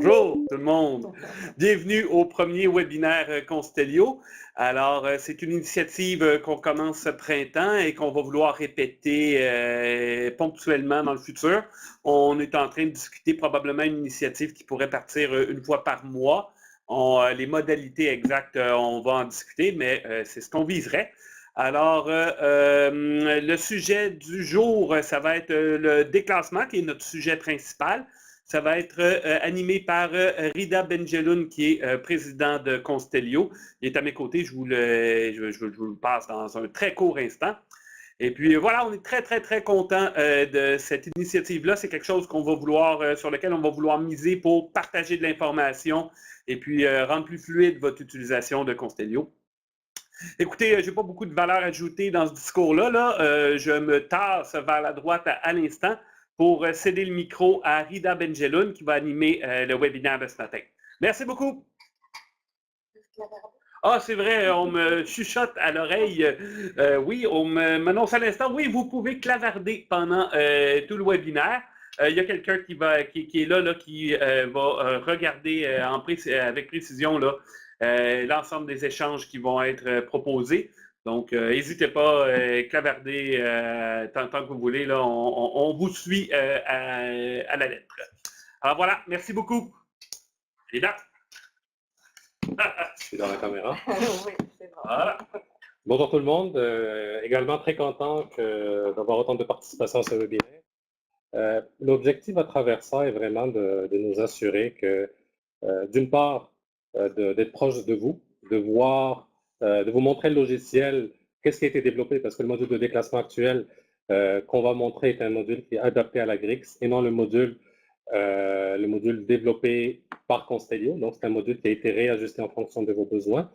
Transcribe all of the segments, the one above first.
Bonjour tout le monde. Bienvenue au premier webinaire Constellio. Alors, c'est une initiative qu'on commence ce printemps et qu'on va vouloir répéter ponctuellement dans le futur. On est en train de discuter probablement une initiative qui pourrait partir une fois par mois. Les modalités exactes, on va en discuter, mais c'est ce qu'on viserait. Alors, le sujet du jour, ça va être le déclassement, qui est notre sujet principal. Ça va être animé par Rida Benjeloun, qui est président de Constellio. Il est à mes côtés, je vous le passe dans un très court instant. Et puis voilà, on est très, très, très content de cette initiative-là. C'est quelque chose qu'on va vouloir, sur lequel on va vouloir miser pour partager de l'information et puis rendre plus fluide votre utilisation de Constellio. Écoutez, je n'ai pas beaucoup de valeur ajoutée dans ce discours-là. Je me tasse vers la droite à l'instant pour céder le micro à Rida Benjeloun qui va animer le webinaire de ce matin. Merci beaucoup. Ah, c'est vrai, on me chuchote à l'oreille. Oui, on m'annonce à l'instant. Oui, vous pouvez clavarder pendant tout le webinaire. Il y a quelqu'un qui est là, qui va regarder avec précision l'ensemble des échanges qui vont être proposés. Donc, n'hésitez pas, clavarder tant que vous voulez. Là, on vous suit à la lettre. Alors voilà, merci beaucoup. Et là. Je suis dans la caméra. Oui, c'est vrai. Voilà. Bonjour tout le monde. Également très content d'avoir autant de participation à ce webinaire. L'objectif à travers ça est vraiment de nous assurer que, d'une part, d'être proche de vous, de vous montrer le logiciel, qu'est-ce qui a été développé, parce que le module de déclassement actuel qu'on va montrer est un module qui est adapté à la Grix et non le module développé par Constellio. Donc, c'est un module qui a été réajusté en fonction de vos besoins,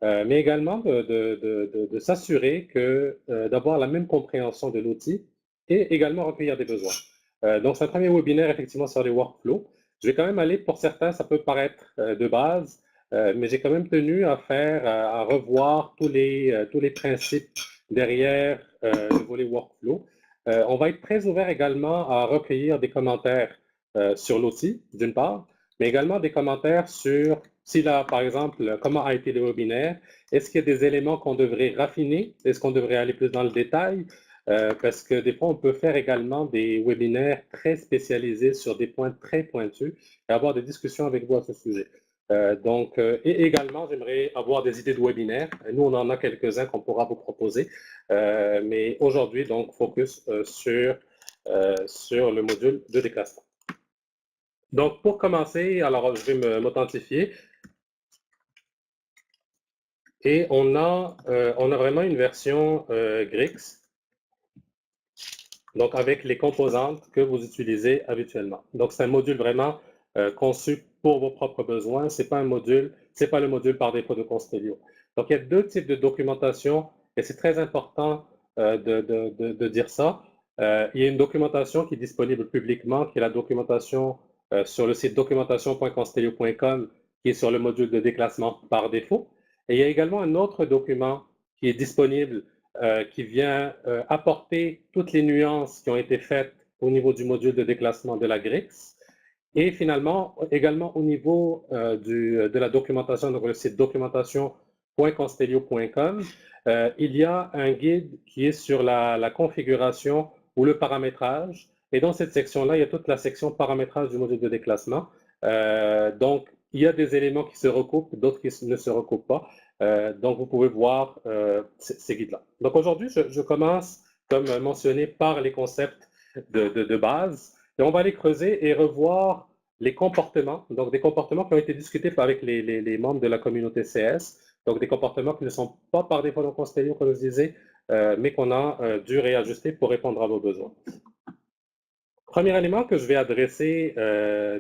mais également de s'assurer d'avoir la même compréhension de l'outil et également recueillir des besoins. Donc, c'est un premier webinaire effectivement sur les workflows. Je vais quand même aller, pour certains, ça peut paraître de base, mais j'ai quand même tenu à revoir tous les principes derrière le volet workflow. On va être très ouvert également à recueillir des commentaires sur l'outil, d'une part, mais également des commentaires sur, par exemple, comment a été le webinaire, est-ce qu'il y a des éléments qu'on devrait raffiner, est-ce qu'on devrait aller plus dans le détail, parce que des fois, on peut faire également des webinaires très spécialisés sur des points très pointus et avoir des discussions avec vous à ce sujet. Et également, j'aimerais avoir des idées de webinaires. Nous, on en a quelques-uns qu'on pourra vous proposer, mais aujourd'hui, donc, focus sur le module de déclassement. Donc, pour commencer, alors je vais m'authentifier. Et on a vraiment une version Grix, donc avec les composantes que vous utilisez habituellement. Donc, c'est un module vraiment conçu pour vos propres besoins. C'est pas le module par défaut de Constellio. Donc, il y a deux types de documentation et c'est très important de dire ça. Il y a une documentation qui est disponible publiquement, qui est la documentation sur le site documentation.constellio.com, qui est sur le module de déclassement par défaut. Et il y a également un autre document qui est disponible qui vient apporter toutes les nuances qui ont été faites au niveau du module de déclassement de la Grix. Et finalement, également au niveau de la documentation, donc le site documentation.constellio.com, il y a un guide qui est sur la configuration ou le paramétrage. Et dans cette section-là, il y a toute la section paramétrage du module de déclassement. Donc, il y a des éléments qui se recoupent, d'autres qui ne se recoupent pas. Donc, vous pouvez voir ces guides-là. Donc, aujourd'hui, je commence, comme mentionné, par les concepts de base. Et on va aller creuser et revoir les comportements, donc des comportements qui ont été discutés avec les membres de la communauté CS, donc des comportements qui ne sont pas par défaut dans Constellio, comme je disais, mais qu'on a dû réajuster pour répondre à vos besoins. Premier élément que je vais adresser,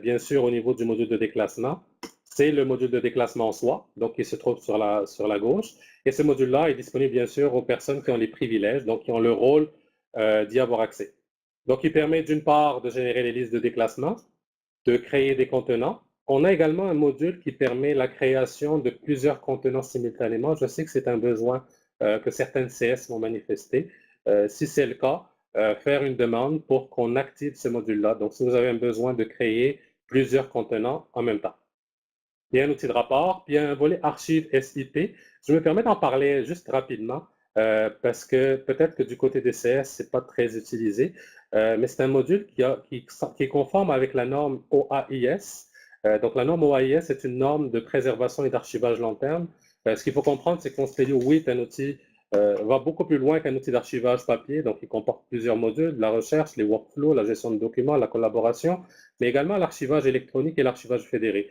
bien sûr, au niveau du module de déclassement, c'est le module de déclassement en soi, donc qui se trouve sur la gauche. Et ce module-là est disponible, bien sûr, aux personnes qui ont les privilèges, donc qui ont le rôle d'y avoir accès. Donc, il permet d'une part de générer les listes de déclassement, de créer des contenants. On a également un module qui permet la création de plusieurs contenants simultanément. Je sais que c'est un besoin que certaines CS vont manifester. Si c'est le cas, faire une demande pour qu'on active ce module-là. Donc, si vous avez un besoin de créer plusieurs contenants en même temps. Il y a un outil de rapport, puis il y a un volet archive SIP. Je me permets d'en parler juste rapidement parce que peut-être que du côté des CS, ce n'est pas très utilisé, mais c'est un module qui est conforme avec la norme OAIS. Donc, la norme OAIS est une norme de préservation et d'archivage long terme. Ce qu'il faut comprendre, c'est que Constellio, oui, est un outil, va beaucoup plus loin qu'un outil d'archivage papier. Donc, il comporte plusieurs modules, la recherche, les workflows, la gestion de documents, la collaboration, mais également l'archivage électronique et l'archivage fédéré.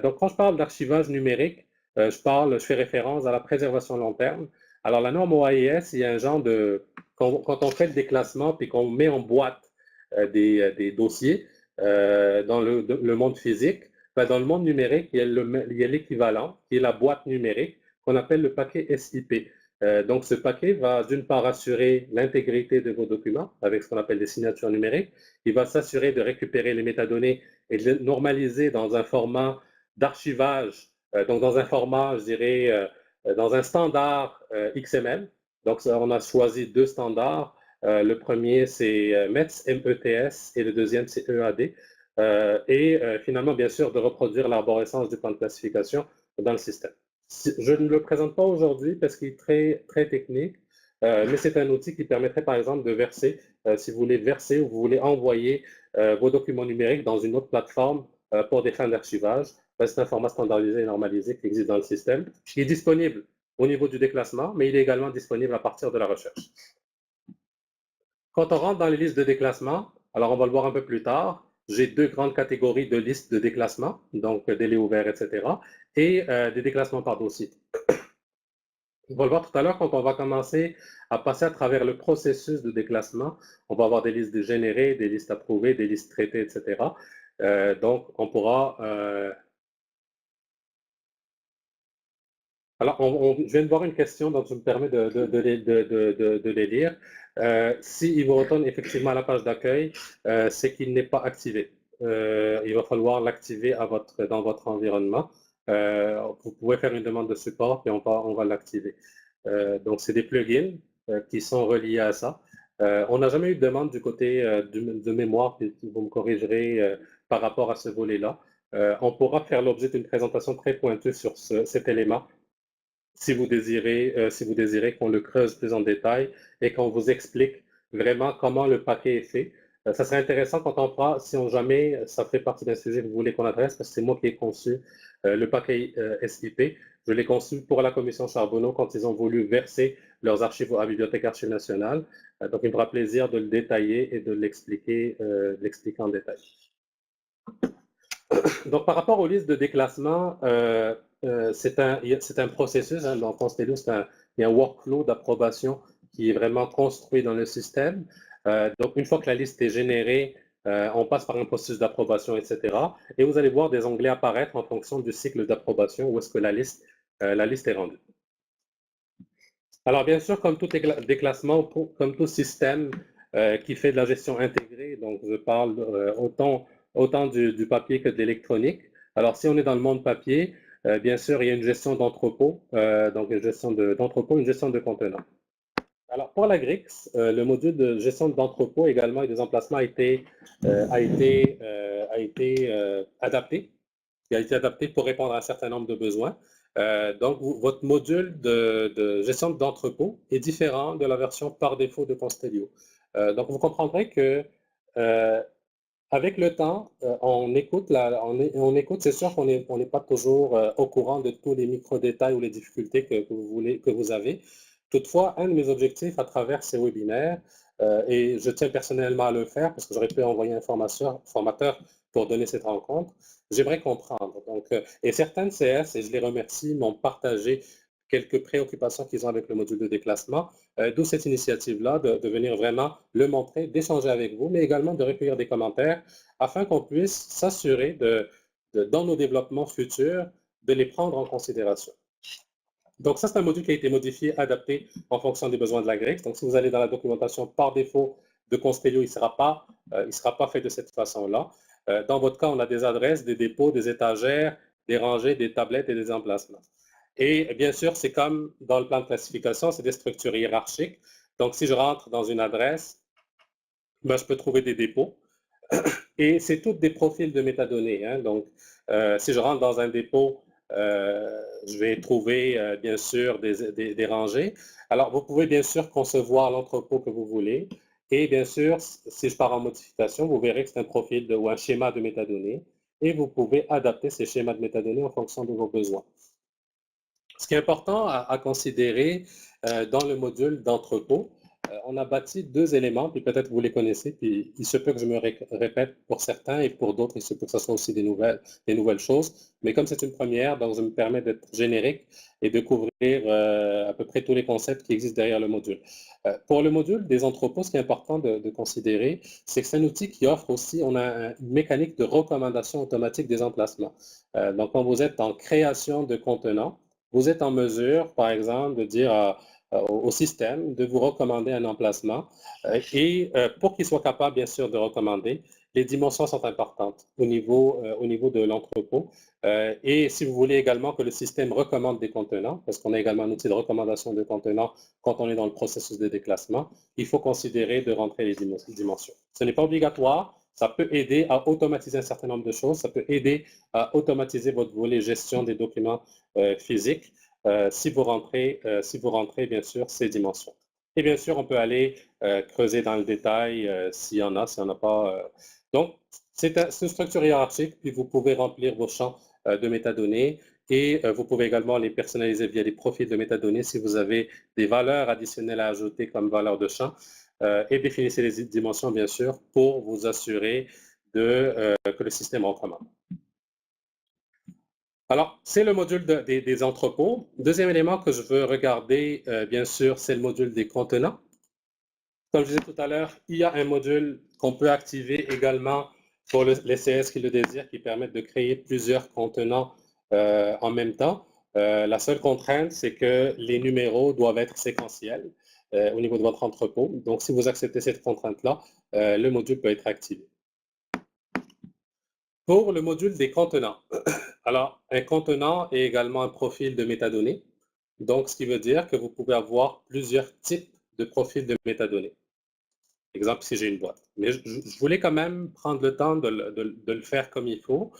Donc, quand je parle d'archivage numérique, je fais référence à la préservation long terme. Alors, la norme OAIS, il y a un genre de... Quand on fait le déclassement puis qu'on met en boîte des dossiers dans le monde physique, ben, dans le monde numérique, il y a l'équivalent, qui est la boîte numérique, qu'on appelle le paquet SIP. Donc, ce paquet va d'une part assurer l'intégrité de vos documents avec ce qu'on appelle des signatures numériques. Il va s'assurer de récupérer les métadonnées et de les normaliser dans un format d'archivage, donc dans un format, je dirais, dans un standard XML. Donc, on a choisi deux standards. Le premier, c'est METS, METS, et le deuxième, c'est EAD. Finalement, bien sûr, de reproduire l'arborescence du plan de classification dans le système. Je ne le présente pas aujourd'hui parce qu'il est très, très technique, mais c'est un outil qui permettrait, par exemple, de verser, si vous voulez verser ou vous voulez envoyer vos documents numériques dans une autre plateforme pour des fins d'archivage. C'est un format standardisé et normalisé qui existe dans le système, qui est disponible au niveau du déclassement, mais il est également disponible à partir de la recherche. Quand on rentre dans les listes de déclassement, alors on va le voir un peu plus tard, j'ai deux grandes catégories de listes de déclassement, donc délai ouvert, etc., et des déclassements par dossier. On va le voir tout à l'heure quand on va commencer à passer à travers le processus de déclassement. On va avoir des listes générées, des listes approuvées, des listes traitées, etc. Donc, on pourra... Alors, je viens de voir une question, donc je me permets de les lire. S'il vous retourne effectivement à la page d'accueil, c'est qu'il n'est pas activé. Il va falloir l'activer dans votre environnement. Vous pouvez faire une demande de support et on va l'activer. Donc, c'est des plugins qui sont reliés à ça. On n'a jamais eu de demande du côté de mémoire, puis vous me corrigerez par rapport à ce volet-là. On pourra faire l'objet d'une présentation très pointue sur cet élément si vous désirez qu'on le creuse plus en détail et qu'on vous explique vraiment comment le paquet est fait. Ça serait intéressant quand on fera, si jamais ça fait partie d'un sujet que vous voulez qu'on adresse, parce que c'est moi qui ai conçu le paquet SIP. Je l'ai conçu pour la commission Charbonneau quand ils ont voulu verser leurs archives à la Bibliothèque Archives nationale. Donc, il me fera plaisir de le détailler et de l'expliquer en détail. Donc, par rapport aux listes de déclassement, c'est un processus. Hein, dans Constellio, il y a un workflow d'approbation qui est vraiment construit dans le système. Donc, une fois que la liste est générée, on passe par un processus d'approbation, etc. Et vous allez voir des onglets apparaître en fonction du cycle d'approbation où est-ce que la liste est rendue. Alors, bien sûr, comme tout déclassement, comme tout système qui fait de la gestion intégrée, donc je parle autant du papier que de l'électronique. Alors, si on est dans le monde papier, bien sûr, il y a une gestion d'entrepôt, donc une gestion d'entrepôt, une gestion de contenants. Alors, pour la GRIX, le module de gestion d'entrepôt également et des emplacements a été adapté. Il a été adapté pour répondre à un certain nombre de besoins. Donc, votre module de gestion d'entrepôt est différent de la version par défaut de Constellio. Donc, vous comprendrez que avec le temps, on écoute, c'est sûr qu'on n'est pas toujours au courant de tous les micro-détails ou les difficultés que vous avez. Toutefois, un de mes objectifs à travers ces webinaires, et je tiens personnellement à le faire parce que j'aurais pu envoyer un formateur pour donner cette rencontre, j'aimerais comprendre. Donc, et certains CS, et je les remercie, m'ont partagé quelques préoccupations qu'ils ont avec le module de déclassement, d'où cette initiative-là de venir vraiment le montrer, d'échanger avec vous, mais également de recueillir des commentaires afin qu'on puisse s'assurer dans nos développements futurs, de les prendre en considération. Donc ça, c'est un module qui a été modifié, adapté en fonction des besoins de la GRIX. Donc si vous allez dans la documentation par défaut de Constellio, il ne sera pas fait de cette façon-là. Dans votre cas, on a des adresses, des dépôts, des étagères, des rangées, des tablettes et des emplacements. Et bien sûr, c'est comme dans le plan de classification, c'est des structures hiérarchiques. Donc si je rentre dans une adresse, ben, je peux trouver des dépôts. Et c'est toutes des profils de métadonnées, hein. Donc, si je rentre dans un dépôt, je vais trouver bien sûr des rangées. Alors, vous pouvez bien sûr concevoir l'entrepôt que vous voulez. Et bien sûr, si je pars en modification, vous verrez que c'est un profil ou un schéma de métadonnées. Et vous pouvez adapter ces schémas de métadonnées en fonction de vos besoins. Ce qui est important à considérer dans le module d'entrepôt, on a bâti deux éléments, puis peut-être vous les connaissez, puis il se peut que je me répète pour certains et pour d'autres, il se peut que ce soit aussi des nouvelles choses. Mais comme c'est une première, donc je me permets d'être générique et de couvrir à peu près tous les concepts qui existent derrière le module. Pour le module des entrepôts, ce qui est important de considérer, c'est que c'est un outil qui offre aussi, on a une mécanique de recommandation automatique des emplacements. Donc, quand vous êtes en création de contenants, vous êtes en mesure, par exemple, de dire au système de vous recommander un emplacement et pour qu'il soit capable, bien sûr, de recommander, les dimensions sont importantes au niveau de l'entrepôt. Et si vous voulez également que le système recommande des contenants, parce qu'on a également un outil de recommandation de contenants quand on est dans le processus de déclassement, il faut considérer de rentrer les dimensions. Ce n'est pas obligatoire. Ça peut aider à automatiser un certain nombre de choses. Ça peut aider à automatiser votre volet gestion des documents physiques si vous rentrez bien sûr ces dimensions. Et bien sûr, on peut aller creuser dans le détail s'il y en a, s'il n'y en a pas. Donc, c'est une structure hiérarchique, puis vous pouvez remplir vos champs de métadonnées et vous pouvez également les personnaliser via des profils de métadonnées si vous avez des valeurs additionnelles à ajouter comme valeur de champ. Et définissez les dimensions, bien sûr, pour vous assurer que le système recommande. Alors, c'est le module des entrepôts. Deuxième élément que je veux regarder, bien sûr, c'est le module des contenants. Comme je disais tout à l'heure, il y a un module qu'on peut activer également pour les CS qui le désirent, qui permettent de créer plusieurs contenants en même temps. La seule contrainte, c'est que les numéros doivent être séquentiels au niveau de votre entrepôt. Donc, si vous acceptez cette contrainte-là, le module peut être activé. Pour le module des contenants, alors un contenant est également un profil de métadonnées. Donc, ce qui veut dire que vous pouvez avoir plusieurs types de profils de métadonnées. Exemple, si j'ai une boîte. Mais je voulais quand même prendre le temps de le faire comme il faut.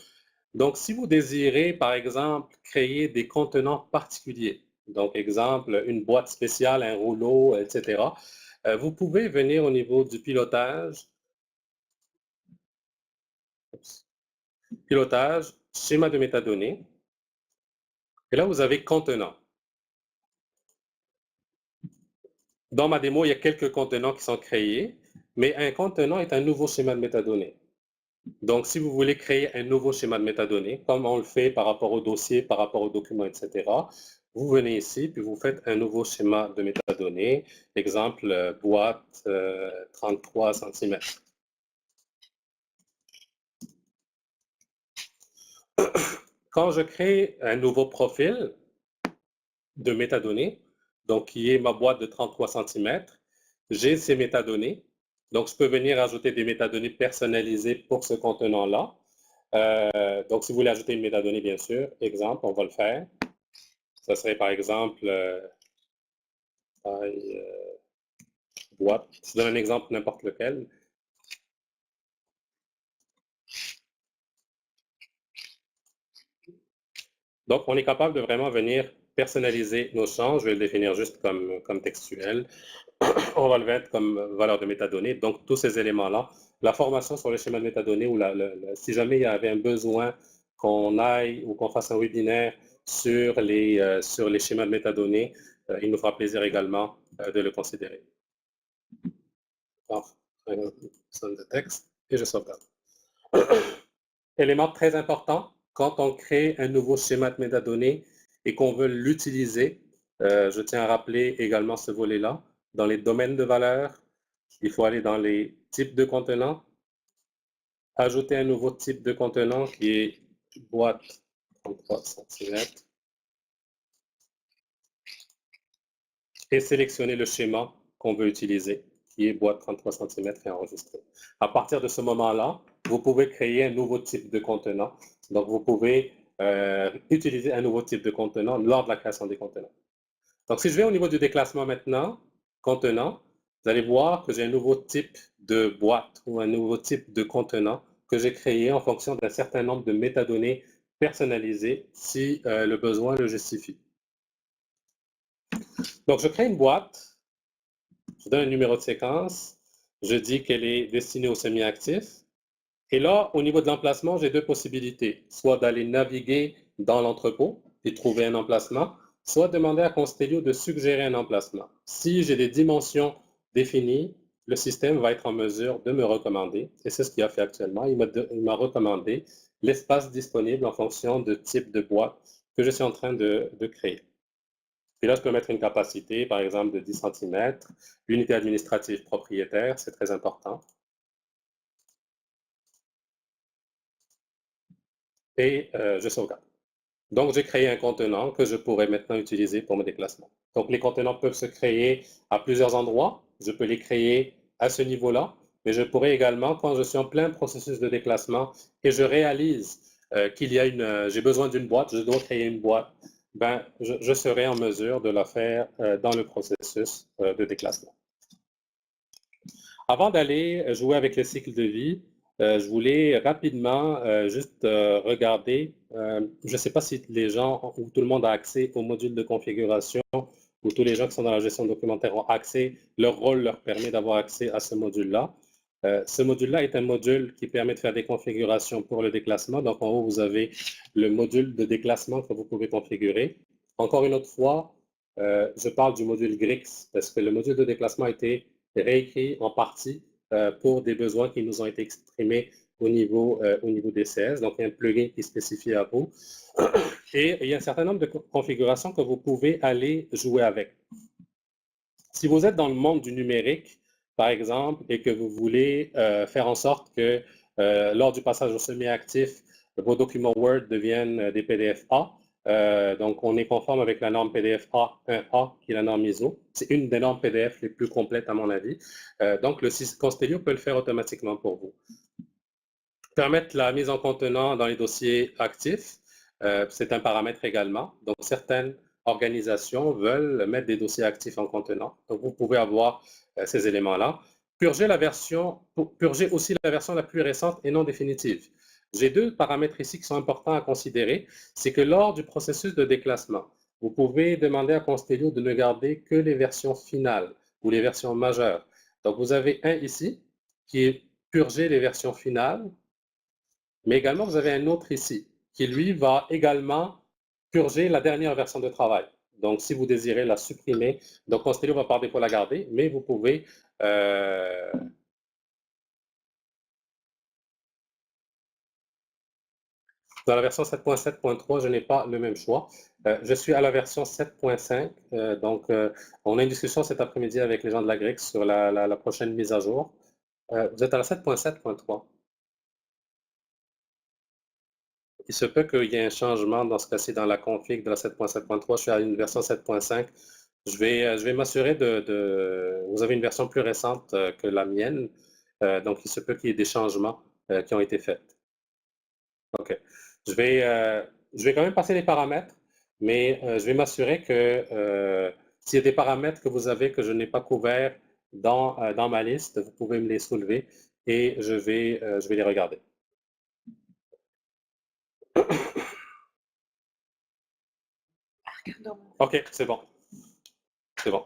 Donc, si vous désirez, par exemple, créer des contenants particuliers, donc exemple, une boîte spéciale, un rouleau, etc., vous pouvez venir au niveau du pilotage, schéma de métadonnées, et là, vous avez contenants. Dans ma démo, il y a quelques contenants qui sont créés, mais un contenant est un nouveau schéma de métadonnées. Donc, si vous voulez créer un nouveau schéma de métadonnées, comme on le fait par rapport au dossier, par rapport aux documents, etc., vous venez ici, puis vous faites un nouveau schéma de métadonnées. Exemple, boîte 33 cm. Quand je crée un nouveau profil de métadonnées, donc qui est ma boîte de 33 cm, j'ai ces métadonnées. Donc, je peux venir ajouter des métadonnées personnalisées pour ce contenant-là. Donc, si vous voulez ajouter une métadonnée, bien sûr, exemple, on va le faire. Ça serait par exemple boîte. Je donne un exemple n'importe lequel. Donc, on est capable de vraiment venir personnaliser nos champs. Je vais le définir juste comme textuel. On va le mettre comme valeur de métadonnées. Donc, tous ces éléments-là, la formation sur le schéma de métadonnées, ou si jamais il y avait un besoin qu'on aille ou qu'on fasse un webinaire sur les schémas de métadonnées, il nous fera plaisir également de le considérer. Alors, de texte et je sauvegarde. Élément très important, quand on crée un nouveau schéma de métadonnées et qu'on veut l'utiliser, je tiens à rappeler également ce volet-là. Dans les domaines de valeur, il faut aller dans les types de contenants, ajouter un nouveau type de contenant qui est boîte 33 cm et sélectionner le schéma qu'on veut utiliser, qui est boîte 33 cm et enregistrer. À partir de ce moment-là, vous pouvez créer un nouveau type de contenant. Donc, vous pouvez utiliser un nouveau type de contenant lors de la création des contenants. Donc, si je vais au niveau du déclassement maintenant, contenant, vous allez voir que j'ai un nouveau type de boîte ou un nouveau type de contenant que j'ai créé en fonction d'un certain nombre de métadonnées personnalisées si le besoin le justifie. Donc, je crée une boîte, je donne un numéro de séquence, je dis qu'elle est destinée au semi-actif. Et là, au niveau de l'emplacement, j'ai deux possibilités. Soit d'aller naviguer dans l'entrepôt et trouver un emplacement, soit demander à Constellio de suggérer un emplacement. Si j'ai des dimensions définies, le système va être en mesure de me recommander, et c'est ce qu'il a fait actuellement. Il m'a recommandé l'espace disponible en fonction de type de boîte que je suis en train de créer. Puis là, je peux mettre une capacité, par exemple, de 10 cm, l'unité administrative propriétaire, c'est très important. Et je sauvegarde. Donc, j'ai créé un contenant que je pourrais maintenant utiliser pour mes déplacements. Donc, les contenants peuvent se créer à plusieurs endroits. Je peux les créer à ce niveau-là, mais je pourrais également, quand je suis en plein processus de déplacement et je réalise j'ai besoin d'une boîte, je dois créer une boîte, ben, je serai en mesure de la faire dans le processus de déplacement. Avant d'aller jouer avec le cycle de vie, je voulais rapidement juste regarder, je ne sais pas si les gens ou tout le monde a accès au module de configuration ou tous les gens qui sont dans la gestion documentaire ont accès, leur rôle leur permet d'avoir accès à ce module-là. Ce module-là est un module qui permet de faire des configurations pour le déclassement. Donc, en haut, vous avez le module de déclassement que vous pouvez configurer. Encore une autre fois, je parle du module GRIX parce que le module de déclassement a été réécrit en partie pour des besoins qui nous ont été exprimés au niveau DCS. Donc, il y a un plugin qui est spécifié à vous. Et il y a un certain nombre de configurations que vous pouvez aller jouer avec. Si vous êtes dans le monde du numérique, par exemple, et que vous voulez faire en sorte que lors du passage au semi-actif, vos documents Word deviennent des PDF A, donc, on est conforme avec la norme PDF A1A, qui est la norme ISO. C'est une des normes PDF les plus complètes, à mon avis. Donc, le Constellio peut le faire automatiquement pour vous. Permettre la mise en contenant dans les dossiers actifs, c'est un paramètre également. Donc, certaines organisations veulent mettre des dossiers actifs en contenant. Donc, vous pouvez avoir ces éléments-là. Purger aussi la version la plus récente et non définitive. J'ai deux paramètres ici qui sont importants à considérer. C'est que lors du processus de déclassement, vous pouvez demander à Constellio de ne garder que les versions finales ou les versions majeures. Donc, vous avez un ici qui est purger les versions finales, mais également vous avez un autre ici qui, lui, va également purger la dernière version de travail. Donc, si vous désirez la supprimer, donc Constellio va par défaut la garder, mais vous pouvez dans la version 7.7.3, je n'ai pas le même choix. Je suis à la version 7.5. Donc, on a une discussion cet après-midi avec les gens de la GRIX sur la prochaine mise à jour. Vous êtes à la 7.7.3. Il se peut qu'il y ait un changement dans ce cas-ci dans la config de la 7.7.3. Je suis à une version 7.5. Je vais m'assurer Vous avez une version plus récente que la mienne. Donc, il se peut qu'il y ait des changements qui ont été faits. OK. Je vais quand même passer les paramètres, mais je vais m'assurer que s'il y a des paramètres que vous avez que je n'ai pas couverts dans ma liste, vous pouvez me les soulever et je vais les regarder. OK, c'est bon. C'est bon.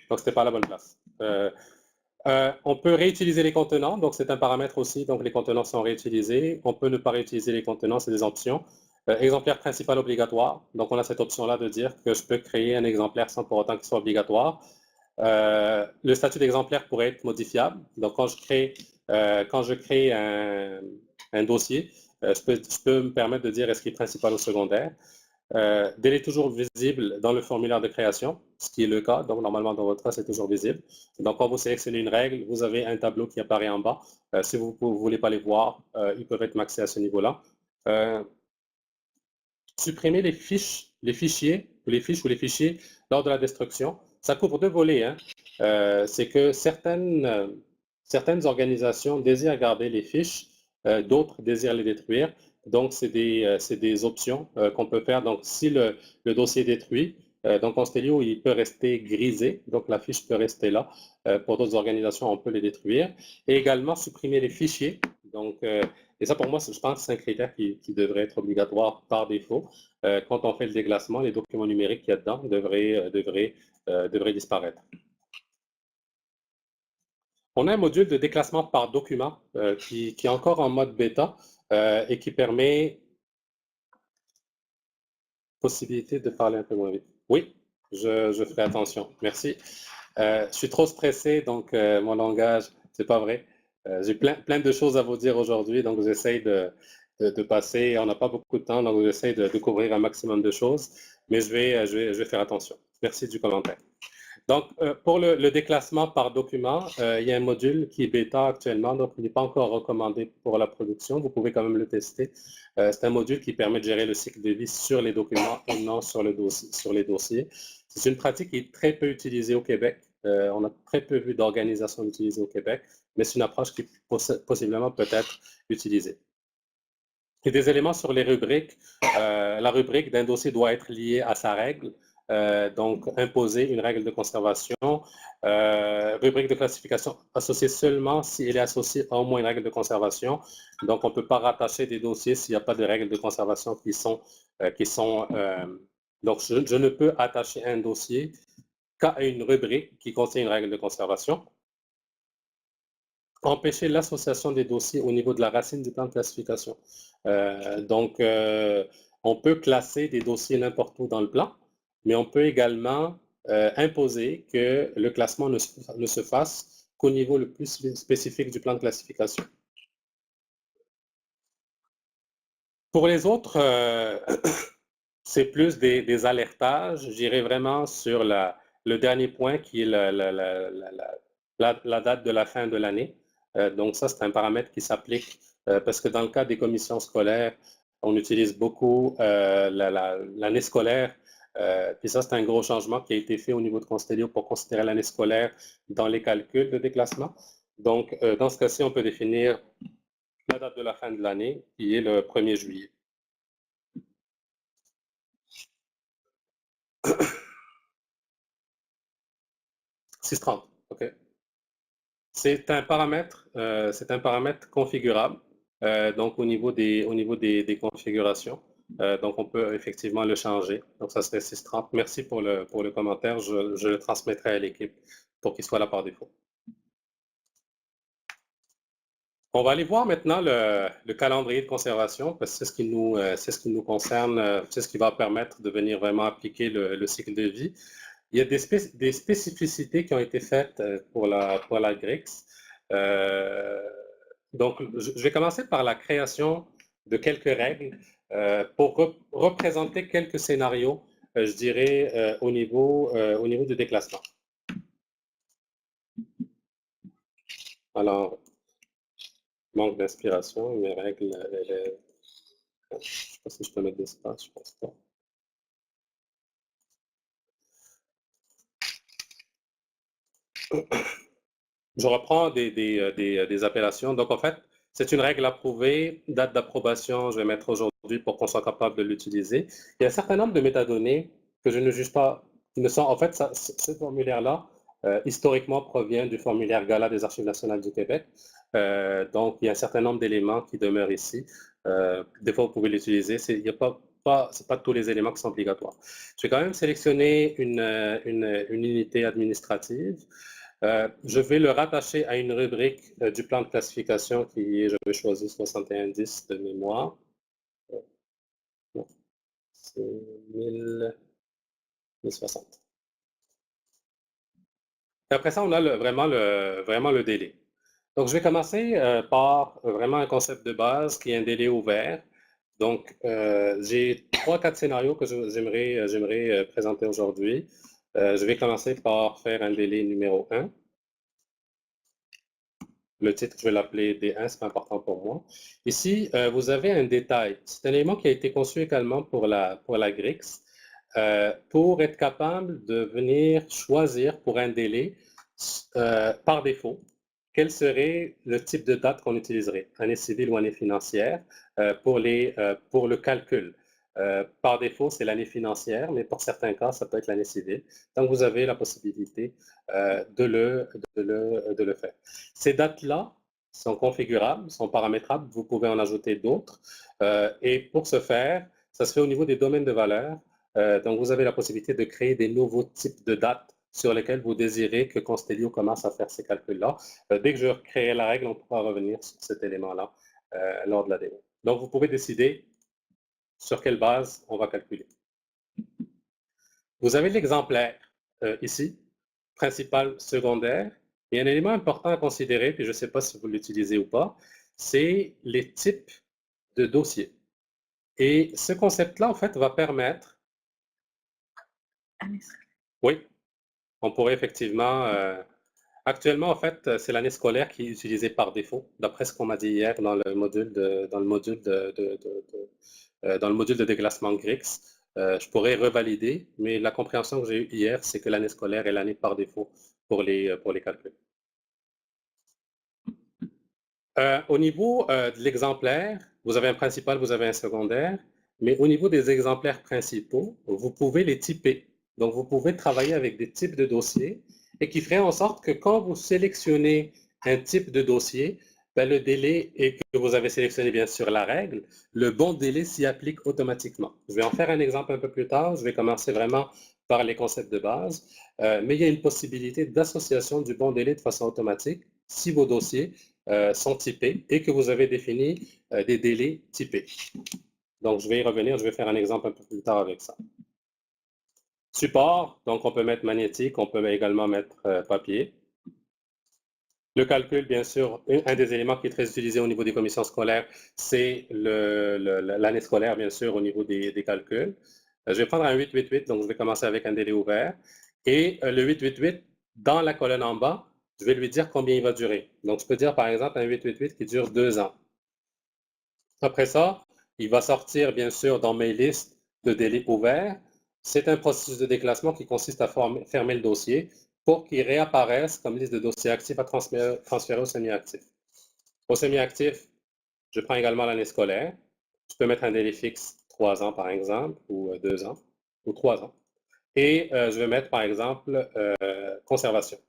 Donc, ce n'était pas à la bonne place. On peut réutiliser les contenants, donc c'est un paramètre aussi, donc les contenants sont réutilisés. On peut ne pas réutiliser les contenants, c'est des options. Exemplaire principal obligatoire, donc on a cette option-là de dire que je peux créer un exemplaire sans pour autant qu'il soit obligatoire. Le statut d'exemplaire pourrait être modifiable, donc quand je crée un dossier, je peux me permettre de dire est-ce qu'il est principal ou secondaire. Délai toujours visible dans le formulaire de création, ce qui est le cas. Donc, normalement, dans votre cas, c'est toujours visible. Donc, quand vous sélectionnez une règle, vous avez un tableau qui apparaît en bas. Si vous ne voulez pas les voir, ils peuvent être maxés à ce niveau-là. Supprimer les fichiers ou les fichiers lors de la destruction. Ça couvre deux volets. Hein. C'est que certaines organisations désirent garder les fiches, d'autres désirent les détruire. Donc, c'est des options qu'on peut faire. Donc, si le dossier est détruit, Donc, Constellio, il peut rester grisé, donc la fiche peut rester là. Pour d'autres organisations, on peut les détruire. Et également, supprimer les fichiers. Donc, et ça, pour moi, je pense que c'est un critère qui devrait être obligatoire par défaut. Quand on fait le déclassement, les documents numériques qu'il y a dedans devraient disparaître. On a un module de déclassement par document qui est encore en mode bêta et qui permet possibilité de parler un peu moins vite. Oui, je ferai attention. Merci. Je suis trop stressé, donc mon langage, c'est pas vrai. J'ai plein de choses à vous dire aujourd'hui, donc j'essaye de passer. On n'a pas beaucoup de temps, donc j'essaye de couvrir un maximum de choses, mais je vais faire attention. Merci du commentaire. Donc, pour le déclassement par document, il y a un module qui est bêta actuellement, donc il n'est pas encore recommandé pour la production. Vous pouvez quand même le tester. C'est un module qui permet de gérer le cycle de vie sur les documents et non sur les dossiers. C'est une pratique qui est très peu utilisée au Québec. On a très peu vu d'organisations l'utiliser au Québec, mais c'est une approche qui possiblement peut être utilisée. Il y a des éléments sur les rubriques. La rubrique d'un dossier doit être liée à sa règle. Donc, imposer une règle de conservation. Rubrique de classification associée seulement si elle est associée à au moins une règle de conservation. Donc, on ne peut pas rattacher des dossiers s'il n'y a pas de règles de conservation qui sont donc, je ne peux attacher un dossier qu'à une rubrique qui contient une règle de conservation. Empêcher l'association des dossiers au niveau de la racine du plan de classification. Donc, on peut classer des dossiers n'importe où dans le plan, mais on peut également imposer que le classement ne se fasse qu'au niveau le plus spécifique du plan de classification. Pour les autres, c'est plus des alertages. J'irai vraiment sur le dernier point qui est la date de la fin de l'année. Donc ça, c'est un paramètre qui s'applique parce que dans le cas des commissions scolaires, on utilise beaucoup l'année scolaire. Puis ça, c'est un gros changement qui a été fait au niveau de Constellio pour considérer l'année scolaire dans les calculs de déclassement. Donc, dans ce cas-ci, on peut définir la date de la fin de l'année, qui est le 1er juillet. « 630, OK. C'est un paramètre configurable, donc au niveau des configurations. Donc, on peut effectivement le changer. Donc, ça serait 630. Merci pour le commentaire. Je le transmettrai à l'équipe pour qu'il soit là par défaut. On va aller voir maintenant le calendrier de conservation, parce que c'est ce qui nous concerne, c'est ce qui va permettre de venir vraiment appliquer le cycle de vie. Il y a des spécificités qui ont été faites pour la GRIX. Donc, je vais commencer par la création de quelques règles pour représenter quelques scénarios, je dirais, au niveau du déclassement. Alors, manque d'inspiration, mes règles, je ne sais pas si je peux mettre d'espace, je pense pas. Je reprends des appellations. Donc, en fait, c'est une règle approuvée, date d'approbation, je vais mettre aujourd'hui pour qu'on soit capable de l'utiliser. Il y a un certain nombre de métadonnées que je ne juge pas, qui ne sont, en fait, ce formulaire-là, historiquement, provient du formulaire GALA des Archives nationales du Québec. Donc, il y a un certain nombre d'éléments qui demeurent ici. Des fois, vous pouvez l'utiliser. Ce n'est pas tous les éléments qui sont obligatoires. Je vais quand même sélectionner une unité administrative. Je vais le rattacher à une rubrique du plan de classification qui est, je vais choisir 6110 de mémoire. C'est 1060. Et après ça, on a vraiment le délai. Donc, je vais commencer par vraiment un concept de base qui est un délai ouvert. Donc, j'ai 3-4 scénarios que j'aimerais présenter aujourd'hui. Je vais commencer par faire un délai numéro 1. Le titre, je vais l'appeler D1, c'est important pour moi. Ici, vous avez un détail. C'est un élément qui a été conçu également pour la GRIX, pour être capable de venir choisir pour un délai, par défaut, quel serait le type de date qu'on utiliserait, année civile ou année financière, pour le calcul. Par défaut, c'est l'année financière, mais pour certains cas, ça peut être l'année civile. Donc, vous avez la possibilité de le faire. Ces dates-là sont configurables, sont paramétrables. Vous pouvez en ajouter d'autres. Et pour ce faire, ça se fait au niveau des domaines de valeur. Donc, vous avez la possibilité de créer des nouveaux types de dates sur lesquels vous désirez que Constellio commence à faire ces calculs-là. Dès que je recréerai la règle, on pourra revenir sur cet élément-là lors de la démo. Donc, vous pouvez décider sur quelle base on va calculer. Vous avez l'exemplaire ici, principal, secondaire. Et un élément important à considérer, puis je ne sais pas si vous l'utilisez ou pas, c'est les types de dossiers. Et ce concept-là, en fait, va permettre... Oui, on pourrait effectivement... Actuellement, en fait, c'est l'année scolaire qui est utilisée par défaut, d'après ce qu'on m'a dit hier dans le module de déclassement GRIX. Je pourrais revalider, mais la compréhension que j'ai eue hier, c'est que l'année scolaire est l'année par défaut pour les calculs. Au niveau de l'exemplaire, vous avez un principal, vous avez un secondaire, mais au niveau des exemplaires principaux, vous pouvez les typer. Donc, vous pouvez travailler avec des types de dossiers et qui ferait en sorte que quand vous sélectionnez un type de dossier, ben, le délai, et que vous avez sélectionné bien sûr la règle, le bon délai s'y applique automatiquement. Je vais en faire un exemple un peu plus tard. Je vais commencer vraiment par les concepts de base, mais il y a une possibilité d'association du bon délai de façon automatique si vos dossiers sont typés et que vous avez défini des délais typés. Donc, je vais y revenir. Je vais faire un exemple un peu plus tard avec ça. Support, donc on peut mettre magnétique, on peut également mettre papier. Le calcul, bien sûr, un des éléments qui est très utilisé au niveau des commissions scolaires, c'est l'année scolaire, bien sûr, au niveau des calculs. Je vais prendre un 888, donc je vais commencer avec un délai ouvert. Et le 888, dans la colonne en bas, je vais lui dire combien il va durer. Donc, je peux dire, par exemple, un 888 qui dure 2 ans. Après ça, il va sortir, bien sûr, dans mes listes de délais ouverts. C'est un processus de déclassement qui consiste à fermer le dossier pour qu'il réapparaisse comme liste de dossiers actifs à transférer au semi-actif. Au semi-actif, je prends également l'année scolaire. Je peux mettre un délai fixe 3 ans, par exemple, ou 2 ans, ou 3 ans. Et je vais mettre, par exemple, conservation.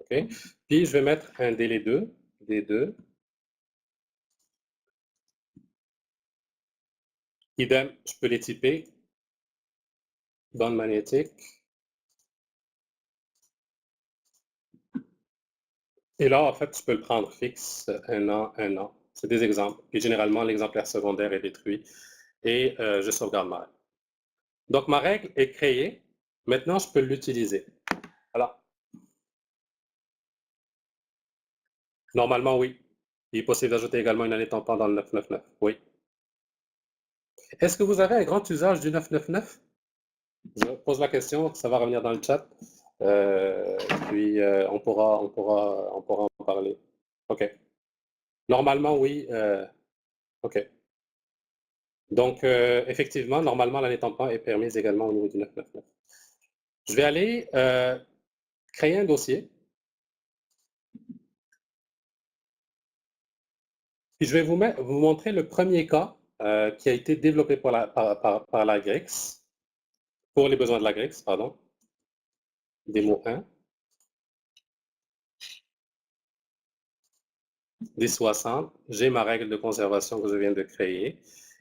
OK? Puis, je vais mettre un délai 2, D2. Idem, je peux les typer. Bande magnétique. Et là, en fait, tu peux le prendre fixe, 1 an, 1 an. C'est des exemples. Et généralement, l'exemplaire secondaire est détruit. Et je sauvegarde ma règle. Donc, ma règle est créée. Maintenant, je peux l'utiliser. Alors, normalement, oui. Il est possible d'ajouter également une année tampon dans le 999. Oui. Est-ce que vous avez un grand usage du 999? Je pose la question, ça va revenir dans le chat. Puis, on pourra en parler. OK. Normalement, oui. OK. Donc, effectivement, normalement, l'année tampon est permise également au niveau du 999. Je vais aller créer un dossier. Puis, je vais vous montrer le premier cas qui a été développé par la GRIX, pour les besoins de la GRIX, pardon. Démo 1. 1060, j'ai ma règle de conservation que je viens de créer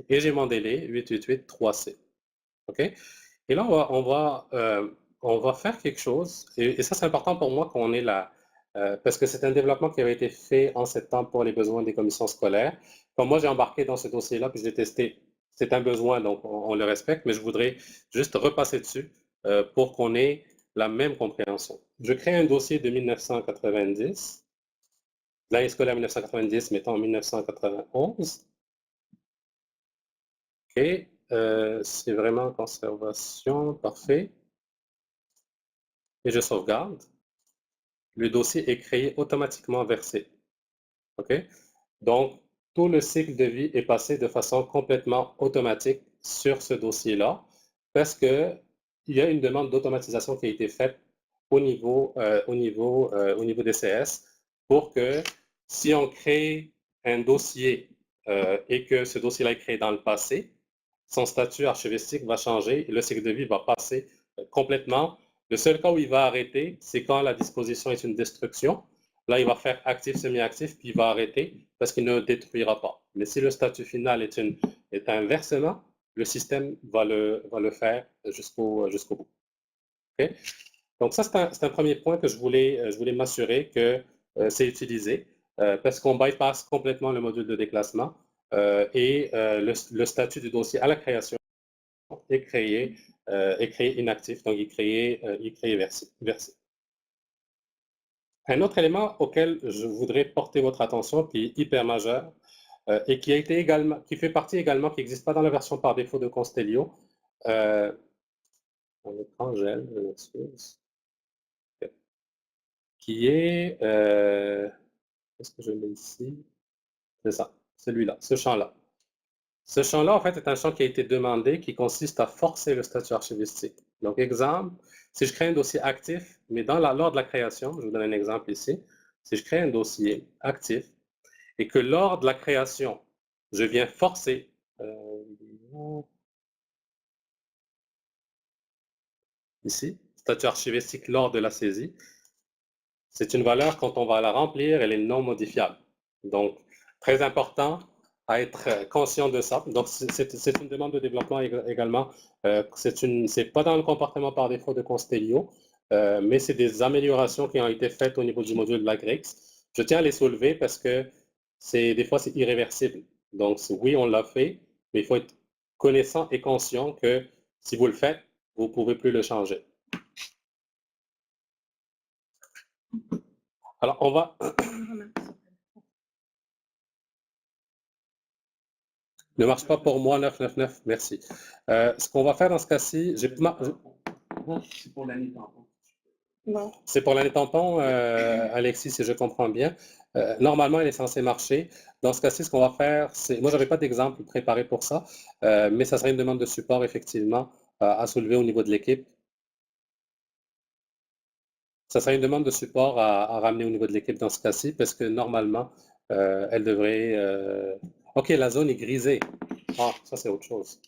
et j'ai mon délai 888-3C. OK? Et là, on va faire quelque chose, et ça, c'est important pour moi qu'on ait là, parce que c'est un développement qui avait été fait en septembre pour les besoins des commissions scolaires. Comme moi, j'ai embarqué dans ce dossier-là, puis je l'ai testé. C'est un besoin, donc on le respecte, mais je voudrais juste repasser dessus pour qu'on ait la même compréhension. Je crée un dossier de 1990. L'année scolaire 1990, mettons en 1991. OK. C'est vraiment conservation. Parfait. Et je sauvegarde. Le dossier est créé automatiquement versé. OK. Donc, tout le cycle de vie est passé de façon complètement automatique sur ce dossier-là parce qu'il y a une demande d'automatisation qui a été faite au niveau des CS pour que si on crée un dossier et que ce dossier-là est créé dans le passé, son statut archivistique va changer et le cycle de vie va passer complètement. Le seul cas où il va arrêter, c'est quand la disposition est une destruction. Là, il va faire actif, semi-actif, puis il va arrêter parce qu'il ne détruira pas. Mais si le statut final est un versement, le système va le faire jusqu'au bout. Okay? Donc ça, c'est un premier point que je voulais m'assurer que c'est utilisé parce qu'on bypass complètement le module de déclassement et le statut du dossier à la création est créé inactif, donc il est créé versé. Un autre élément auquel je voudrais porter votre attention, qui est hyper majeur, et qui fait partie également, qui n'existe pas dans la version par défaut de Constellio, mon écran gèle, je m'excuse, qui est, qu'est-ce que je mets ici? C'est ça, celui-là, ce champ-là. Ce champ-là, en fait, est un champ qui a été demandé, qui consiste à forcer le statut archivistique. Donc, exemple, si je crée un dossier actif, mais lors de la création, je vous donne un exemple ici, si je crée un dossier actif et que lors de la création, je viens forcer, ici, statut archivistique lors de la saisie, c'est une valeur, quand on va la remplir, elle est non modifiable. Donc, très important à être conscient de ça. Donc, c'est une demande de développement également. C'est pas dans le comportement par défaut de Constellio, mais c'est des améliorations qui ont été faites au niveau du module de la Grix. Je tiens à les soulever parce que des fois, c'est irréversible. Donc, oui, on l'a fait, mais il faut être connaissant et conscient que si vous le faites, vous ne pouvez plus le changer. Alors, on va... Ne marche pas pour moi, 999, merci. Ce qu'on va faire dans ce cas-ci, C'est pour l'année tampon. Non. C'est pour l'année tampon, Alexis, si je comprends bien. Normalement, il est censé marcher. Dans ce cas-ci, ce qu'on va faire, c'est... Moi, je n'avais pas d'exemple préparé pour ça, mais ça serait une demande de support, effectivement, à soulever au niveau de l'équipe. Ça serait une demande de support à ramener au niveau de l'équipe dans ce cas-ci, parce que normalement, elle devrait... OK, la zone est grisée. Ah, ça, c'est autre chose.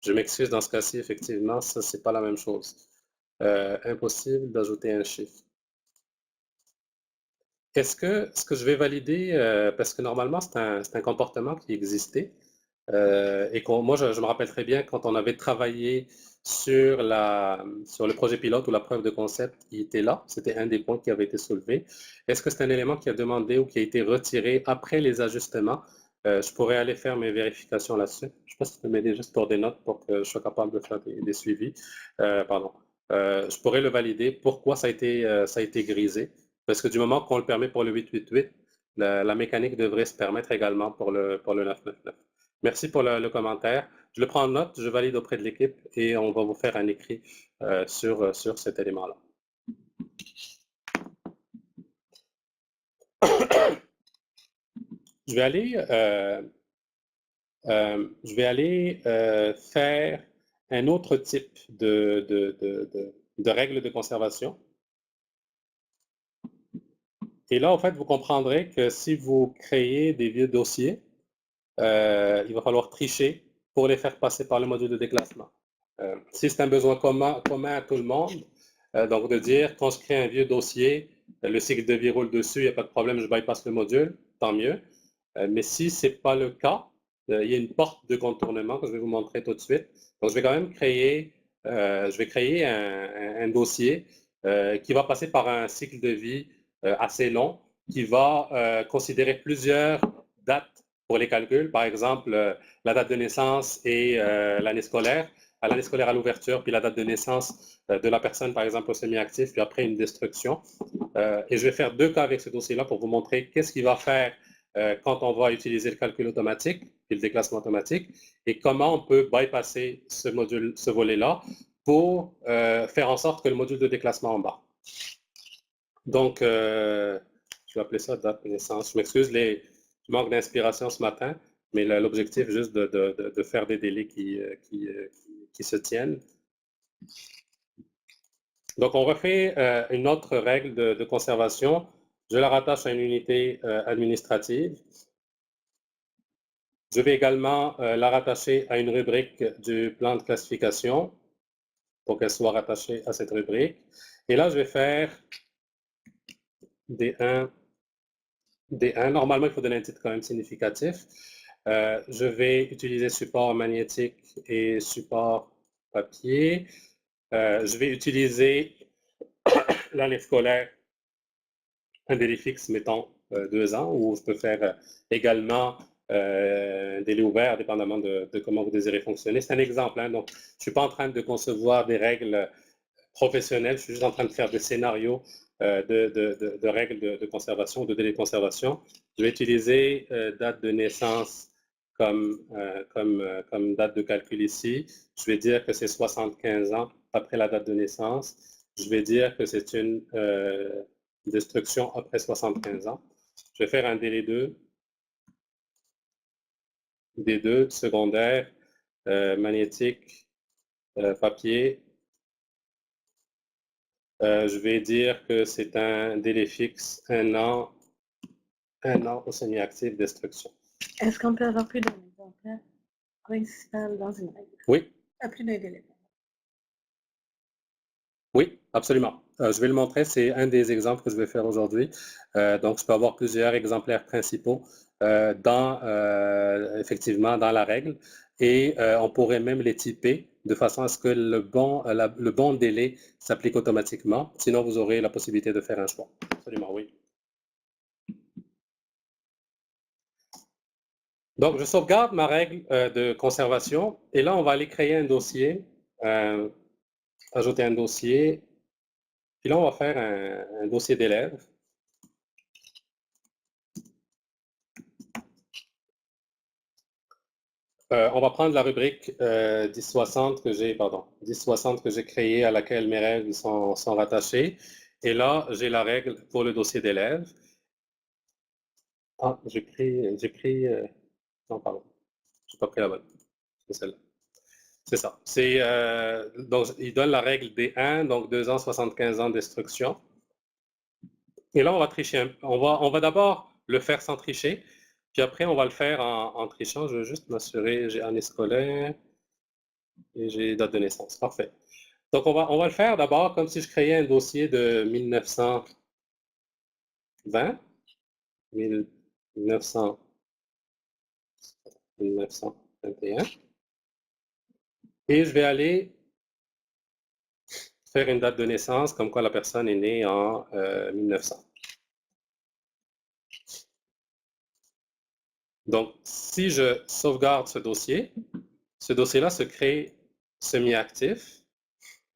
Je m'excuse dans ce cas-ci, effectivement, ça, c'est pas la même chose. Impossible d'ajouter un chiffre. Ce que je vais valider, parce que normalement, c'est un comportement qui existait, et moi, je me rappelle très bien quand on avait travaillé sur le projet pilote ou la preuve de concept qui était là, c'était un des points qui avait été soulevé. Est-ce que c'est un élément qui a demandé ou qui a été retiré après les ajustements? Je pourrais aller faire mes vérifications là-dessus. Je ne sais pas si tu peux m'aider juste pour des notes pour que je sois capable de faire des suivis. Je pourrais le valider. Pourquoi ça a été grisé? Parce que du moment qu'on le permet pour le 888, la mécanique devrait se permettre également pour le 999. Merci pour le commentaire. Je le prends en note, je valide auprès de l'équipe et on va vous faire un écrit sur cet élément-là. Je vais aller faire un autre type de règles de conservation. Et là, en fait, vous comprendrez que si vous créez des vieux dossiers, il va falloir tricher pour les faire passer par le module de déclassement. Si c'est un besoin commun à tout le monde, donc de dire, quand je crée un vieux dossier, le cycle de vie roule dessus, il n'y a pas de problème, je bypass le module, tant mieux. Mais si ce n'est pas le cas, il y a une porte de contournement que je vais vous montrer tout de suite. Donc, je vais quand même créer un dossier qui va passer par un cycle de vie assez long, qui va considérer plusieurs dates pour les calculs, par exemple la date de naissance et l'année scolaire, à l'année scolaire à l'ouverture, puis la date de naissance de la personne, par exemple, au semi-actif, puis après une destruction. Et je vais faire deux cas avec ce dossier-là pour vous montrer qu'est-ce qu'il va faire quand on va utiliser le calcul automatique, puis le déclassement automatique, et comment on peut bypasser ce volet-là pour faire en sorte que le module de déclassement embarque. Donc, je vais appeler ça date de naissance. Je m'excuse, je manque d'inspiration ce matin, mais l'objectif juste de faire des délais qui se tiennent. Donc, on refait une autre règle de conservation. Je la rattache à une unité administrative. Je vais également la rattacher à une rubrique du plan de classification pour qu'elle soit rattachée à cette rubrique. Et là, je vais faire D1. Normalement, il faut donner un titre quand même significatif. Je vais utiliser support magnétique et support papier. Je vais utiliser l'année scolaire, un délai fixe, mettons 2 ans, ou je peux faire également un délai ouvert, dépendamment de comment vous désirez fonctionner. C'est un exemple, hein, donc je ne suis pas en train de concevoir des règles professionnelles, je suis juste en train de faire des scénarios de règles de conservation, de délai de conservation. Je vais utiliser date de naissance comme date de calcul ici. Je vais dire que c'est 75 ans après la date de naissance. Je vais dire que c'est une destruction après 75 ans. Je vais faire un délai 2, D2, secondaire, magnétique, papier. Je vais dire que c'est un délai fixe, 1 an au semi-actif destruction. Est-ce qu'on peut avoir plus d'un exemplaire principal dans une règle? Oui. À plus d'un délai. Oui, absolument. Je vais le montrer, c'est un des exemples que je vais faire aujourd'hui. Donc, je peux avoir plusieurs exemplaires principaux effectivement dans la règle et on pourrait même les typer de façon à ce que le bon délai s'applique automatiquement. Sinon, vous aurez la possibilité de faire un choix. Absolument, oui. Donc, je sauvegarde ma règle de conservation et là, on va aller créer un dossier, ajouter un dossier. Puis là, on va faire un dossier d'élèves. On va prendre la rubrique 1060 que j'ai créée à laquelle mes règles sont rattachées. Et là, j'ai la règle pour le dossier d'élèves. Ah, j'ai pris non, pardon. Je n'ai pas pris la bonne. C'est celle-là. C'est ça. Donc, il donne la règle D1, donc 2 ans, 75 ans de destruction. Et là, on va tricher. On va d'abord le faire sans tricher. Puis après, on va le faire en trichant. Je veux juste m'assurer, j'ai année scolaire et j'ai date de naissance. Parfait. Donc, on va le faire d'abord comme si je créais un dossier de 1920, 1921. Et je vais aller faire une date de naissance comme quoi la personne est née en 1900. Donc, si je sauvegarde ce dossier-là se crée semi-actif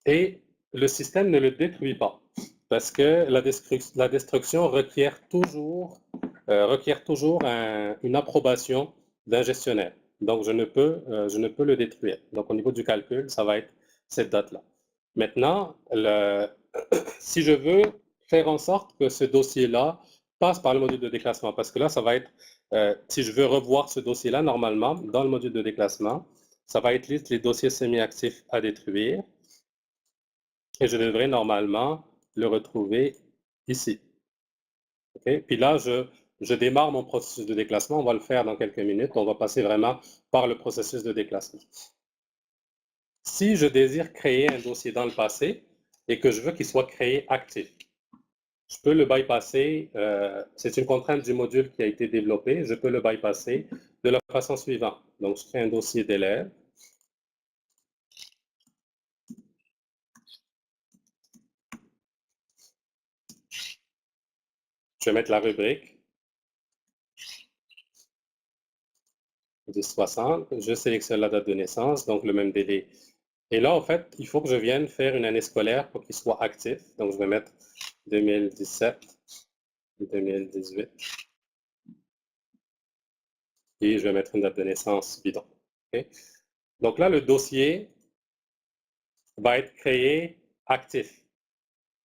et le système ne le détruit pas parce que la destruction requiert toujours une approbation d'un gestionnaire. Donc, je ne peux le détruire. Donc, au niveau du calcul, ça va être cette date-là. Maintenant, si je veux faire en sorte que ce dossier-là passe par le module de déclassement, parce que là, ça va être, si je veux revoir ce dossier-là, normalement, dans le module de déclassement, ça va être liste les dossiers semi-actifs à détruire. Et je devrais normalement le retrouver ici. Okay? Puis là, je démarre mon processus de déclassement. On va le faire dans quelques minutes. On va passer vraiment par le processus de déclassement. Si je désire créer un dossier dans le passé et que je veux qu'il soit créé actif, je peux le bypasser. C'est une contrainte du module qui a été développée. Je peux le bypasser de la façon suivante. Donc, je crée un dossier d'élève. Je vais mettre la rubrique 1060. Je sélectionne la date de naissance, donc le même délai. Et là, en fait, il faut que je vienne faire une année scolaire pour qu'il soit actif. Donc, je vais mettre 2017, 2018. Et je vais mettre une date de naissance bidon. Okay? Donc là, le dossier va être créé actif.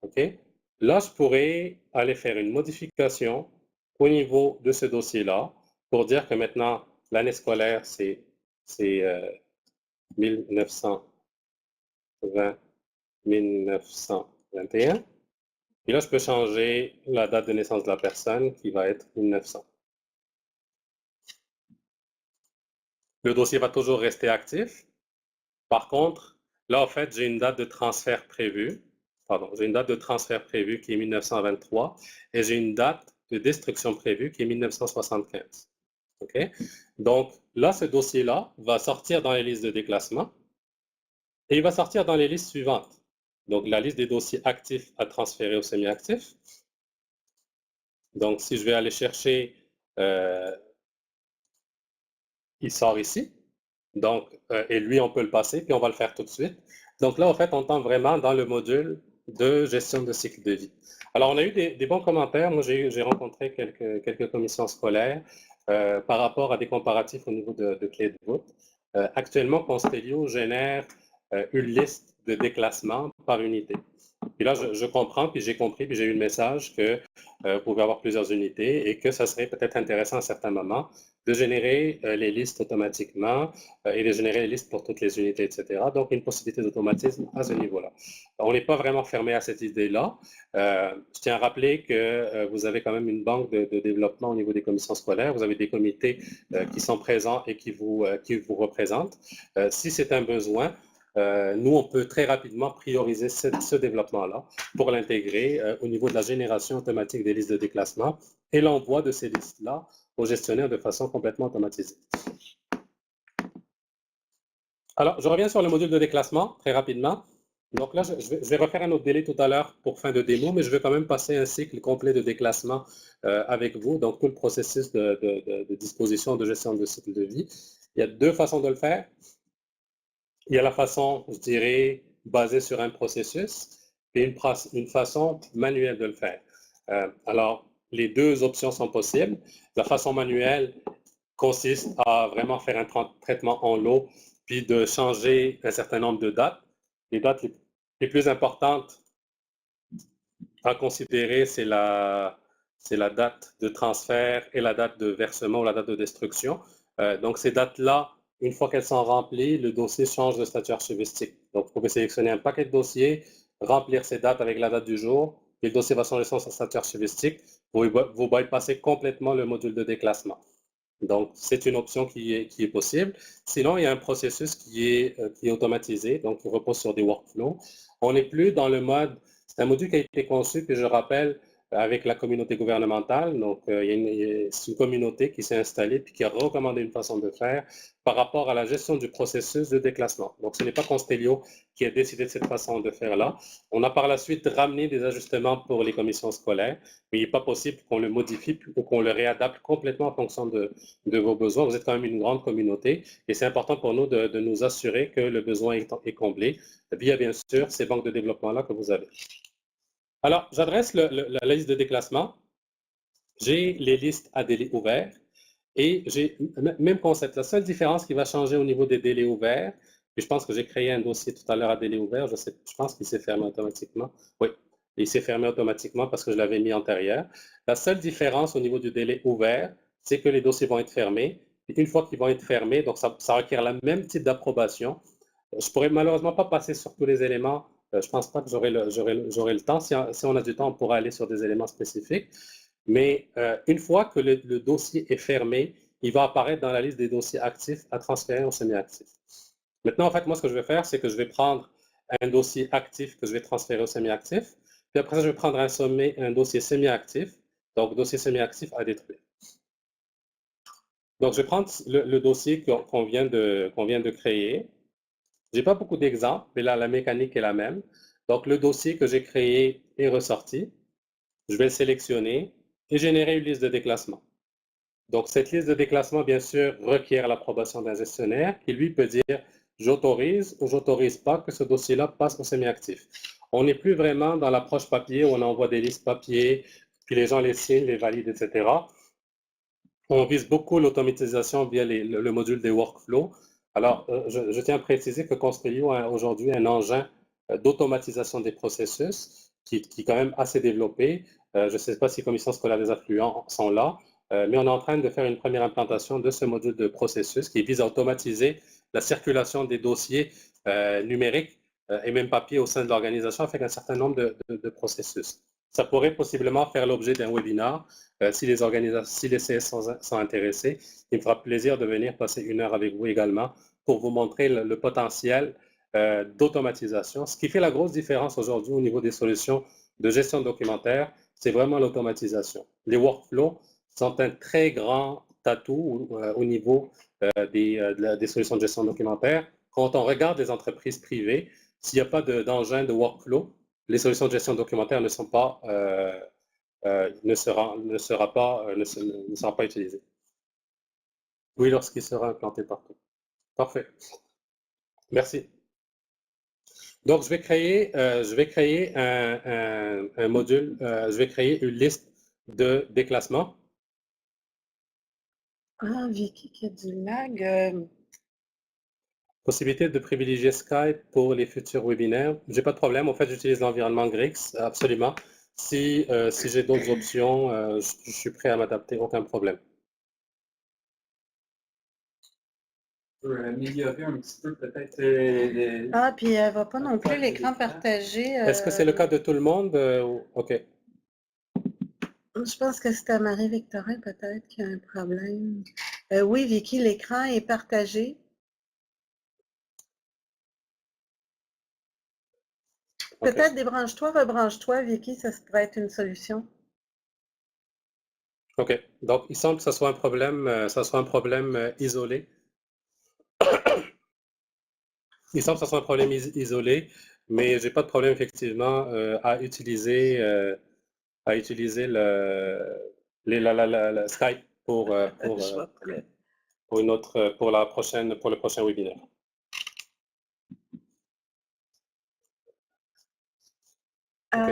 Okay? Là, je pourrais aller faire une modification au niveau de ce dossier-là pour dire que maintenant, l'année scolaire, c'est 1920, 1921. Et là, je peux changer la date de naissance de la personne qui va être 1900. le dossier va toujours rester actif. Par contre, là, en fait, j'ai une date de transfert prévue. Pardon, j'ai une date de transfert prévue qui est 1923 et j'ai une date de destruction prévue qui est 1975. OK? Donc, là, ce dossier-là va sortir dans les listes de déclassement et il va sortir dans les listes suivantes. Donc, la liste des dossiers actifs à transférer au semi-actif. Donc, si je vais aller chercher, il sort ici. Donc, et lui, on peut le passer, puis on va le faire tout de suite. Donc là, en fait, on tombe vraiment dans le module de gestion de cycle de vie. Alors, on a eu des bons commentaires. Moi, j'ai rencontré quelques commissions scolaires par rapport à des comparatifs au niveau de clés de voûte. Actuellement, Constellio génère une liste de déclassement par unité. Puis là, je comprends, puis j'ai compris, puis j'ai eu le message que vous pouvez avoir plusieurs unités et que ça serait peut-être intéressant à certains moments de générer les listes automatiquement et de générer les listes pour toutes les unités, etc. Donc, une possibilité d'automatisme à ce niveau-là. On n'est pas vraiment fermé à cette idée-là. Je tiens à rappeler que vous avez quand même une banque de développement au niveau des commissions scolaires. Vous avez des comités qui sont présents et qui vous représentent. Si c'est un besoin, nous, on peut très rapidement prioriser ce développement-là pour l'intégrer au niveau de la génération automatique des listes de déclassement et l'envoi de ces listes-là aux gestionnaires de façon complètement automatisée. Alors, je reviens sur le module de déclassement très rapidement. Donc là, je vais refaire un autre délai tout à l'heure pour fin de démo, mais je vais quand même passer un cycle complet de déclassement avec vous, donc tout le processus de disposition, de gestion de cycle de vie. Il y a deux façons de le faire. Il y a la façon, je dirais, basée sur un processus et une façon manuelle de le faire. Alors, les deux options sont possibles. La façon manuelle consiste à vraiment faire un traitement en lot, puis de changer un certain nombre de dates. Les dates les plus importantes à considérer, c'est la date de transfert et la date de versement ou la date de destruction. Donc, ces dates-là, une fois qu'elles sont remplies, le dossier change de statut archivistique. Donc, vous pouvez sélectionner un paquet de dossiers, remplir ces dates avec la date du jour, et le dossier va changer son statut archivistique. Vous bypassez complètement le module de déclassement. Donc, c'est une option qui est possible. Sinon, il y a un processus qui est automatisé, donc qui repose sur des workflows. On n'est plus dans le mode, c'est un module qui a été conçu, puis je rappelle, avec la communauté gouvernementale. Donc, c'est une communauté qui s'est installée puis qui a recommandé une façon de faire par rapport à la gestion du processus de déclassement. Donc, ce n'est pas Constellio qui a décidé de cette façon de faire-là. On a par la suite ramené des ajustements pour les commissions scolaires, mais il n'est pas possible qu'on le modifie ou qu'on le réadapte complètement en fonction de vos besoins. Vous êtes quand même une grande communauté et c'est important pour nous de nous assurer que le besoin est comblé via, bien sûr, ces banques de développement-là que vous avez. Alors, j'adresse la liste de déclassement. J'ai les listes à délai ouvert et j'ai même concept. La seule différence qui va changer au niveau des délais ouverts, puis je pense que j'ai créé un dossier tout à l'heure à délai ouvert, je pense qu'il s'est fermé automatiquement. Oui, il s'est fermé automatiquement parce que je l'avais mis antérieur. La seule différence au niveau du délai ouvert, c'est que les dossiers vont être fermés. Et une fois qu'ils vont être fermés, donc ça requiert le même type d'approbation. Je ne pourrais malheureusement pas passer sur tous les éléments. Je ne pense pas que j'aurai le temps. Si on a du temps, on pourra aller sur des éléments spécifiques. Mais une fois que le dossier est fermé, il va apparaître dans la liste des dossiers actifs à transférer au semi-actif. Maintenant, en fait, moi, ce que je vais faire, c'est que je vais prendre un dossier actif que je vais transférer au semi-actif. Puis après ça, je vais prendre un dossier semi-actif, donc dossier semi-actif à détruire. Donc, je vais prendre le dossier qu'on vient de créer. Je n'ai pas beaucoup d'exemples, mais là, la mécanique est la même. Donc, le dossier que j'ai créé est ressorti. Je vais le sélectionner et générer une liste de déclassement. Donc, cette liste de déclassement, bien sûr, requiert l'approbation d'un gestionnaire qui, lui, peut dire « j'autorise » ou « j'autorise pas que ce dossier-là passe au semi-actif ». On n'est plus vraiment dans l'approche papier où on envoie des listes papier, puis les gens les signent, les valident, etc. On vise beaucoup l'automatisation via le module des workflows. Alors, je tiens à préciser que Constellio a aujourd'hui un engin d'automatisation des processus qui est quand même assez développé. Je ne sais pas si Commission scolaire des affluents sont là, mais on est en train de faire une première implantation de ce module de processus qui vise à automatiser la circulation des dossiers numériques et même papier au sein de l'organisation avec un certain nombre de processus. Ça pourrait possiblement faire l'objet d'un webinaire. Si les CS sont intéressés, il me fera plaisir de venir passer 1 heure avec vous également pour vous montrer le potentiel d'automatisation. Ce qui fait la grosse différence aujourd'hui au niveau des solutions de gestion documentaire, c'est vraiment l'automatisation. Les workflows sont un très grand atout au niveau des solutions de gestion documentaire. Quand on regarde les entreprises privées, s'il n'y a pas d'engin de workflow, les solutions de gestion documentaire ne sera pas utilisées. Oui, lorsqu'il sera implanté partout. Parfait. Merci. Donc, je vais créer un module, je vais créer une liste de déclassement. Ah, Vicky qui a du lag. Possibilité de privilégier Skype pour les futurs webinaires. Je n'ai pas de problème. En fait, j'utilise l'environnement Grix, absolument. Si j'ai d'autres options, je suis prêt à m'adapter, aucun problème. Améliorer un petit peu peut-être. Ah, puis elle ne va pas non plus l'écran partagé. Est-ce que c'est le cas de tout le monde? OK. Je pense que c'est à Marie-Victorin peut-être qu'il y a un problème. Oui, Vicky, l'écran est partagé. OK. Peut-être débranche-toi, rebranche-toi, Vicky, ça pourrait être une solution. OK. Donc, il semble que ce soit un problème, isolé. Il semble que ce soit un problème isolé, mais je n'ai pas de problème effectivement à utiliser le Skype pour le prochain webinaire. OK.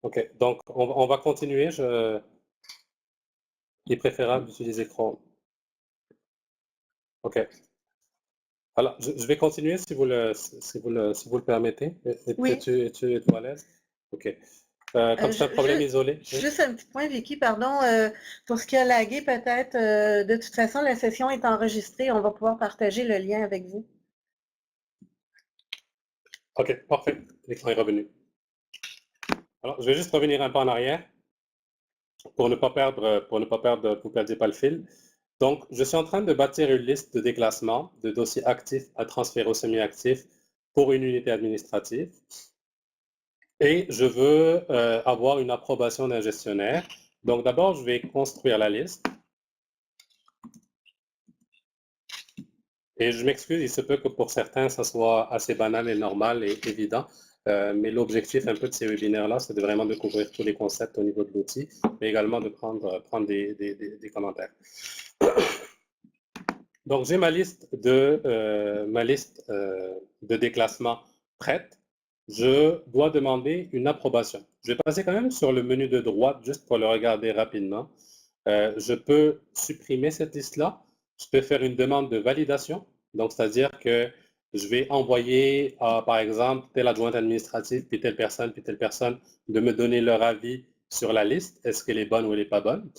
OK. Donc, on va continuer. Il est préférable d'utiliser Chrome. OK. Alors, je vais continuer si vous le permettez. Oui. Es-tu à l'aise? OK. Comme c'est un problème isolé. Juste un petit point, Vicky, pardon. Pour ce qui a lagué, peut-être, de toute façon, la session est enregistrée. On va pouvoir partager le lien avec vous. OK, parfait. L'écran est revenu. Alors, je vais juste revenir un peu en arrière pour ne pas perdre, vous ne perdiez pas le fil. Donc, je suis en train de bâtir une liste de déclassement de dossiers actifs à transférer au semi-actif pour une unité administrative. Et je veux avoir une approbation d'un gestionnaire. Donc, d'abord, je vais construire la liste. Et je m'excuse, il se peut que pour certains, ça soit assez banal et normal et évident. Mais l'objectif un peu de ces webinaires-là, c'est vraiment de couvrir tous les concepts au niveau de l'outil, mais également de prendre des commentaires. Donc, j'ai ma liste de déclassement prête. Je dois demander une approbation. Je vais passer quand même sur le menu de droite juste pour le regarder rapidement. Je peux supprimer cette liste-là. Je peux faire une demande de validation. Donc, c'est-à-dire que je vais envoyer, par exemple, telle adjointe administrative, puis telle personne, de me donner leur avis sur la liste. Est-ce qu'elle est bonne ou elle n'est pas bonne?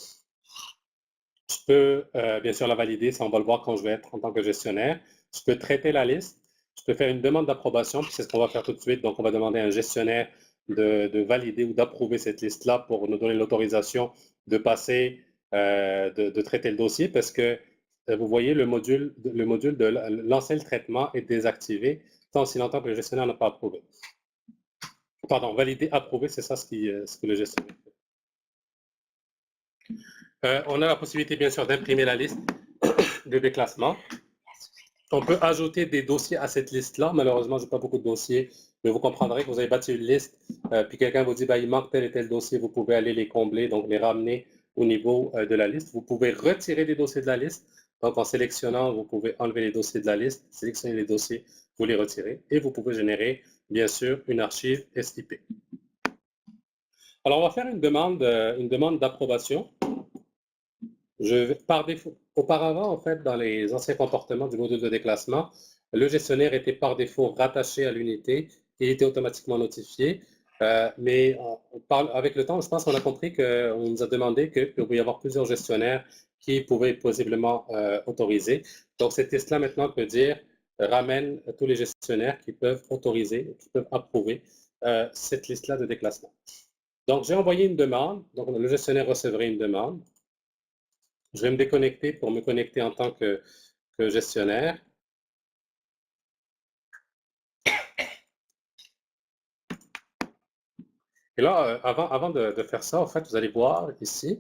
Je peux bien sûr la valider, ça on va le voir quand je vais être en tant que gestionnaire. Je peux traiter la liste. Je peux faire une demande d'approbation, puis c'est ce qu'on va faire tout de suite. Donc, on va demander à un gestionnaire de valider ou d'approuver cette liste-là pour nous donner l'autorisation de passer, de traiter le dossier parce que vous voyez, le module de lancer le traitement est désactivé tant si longtemps que le gestionnaire n'a pas approuvé. Pardon, valider, approuver, c'est ça ce que le gestionnaire fait. On a la possibilité, bien sûr, d'imprimer la liste de déclassement. On peut ajouter des dossiers à cette liste-là. Malheureusement, je n'ai pas beaucoup de dossiers, mais vous comprendrez que vous avez bâti une liste, puis quelqu'un vous dit, il manque tel et tel dossier, vous pouvez aller les combler, donc les ramener au niveau de la liste. Vous pouvez retirer des dossiers de la liste. Donc, en sélectionnant, vous pouvez enlever les dossiers de la liste, sélectionner les dossiers, vous les retirez, et vous pouvez générer, bien sûr, une archive SIP. Alors, on va faire une demande d'approbation. Par défaut, auparavant, en fait, dans les anciens comportements du module de déclassement, le gestionnaire était par défaut rattaché à l'unité et était automatiquement notifié. Mais avec le temps, je pense qu'on a compris qu'on nous a demandé qu'il pouvait y avoir plusieurs gestionnaires qui pouvaient possiblement autoriser. Donc, cette liste-là, maintenant, peut dire ramène tous les gestionnaires qui peuvent autoriser, qui peuvent approuver cette liste-là de déclassement. Donc, j'ai envoyé une demande. Donc, le gestionnaire recevrait une demande. Je vais me déconnecter pour me connecter en tant que gestionnaire. Et là, avant de faire ça, en fait, vous allez voir ici,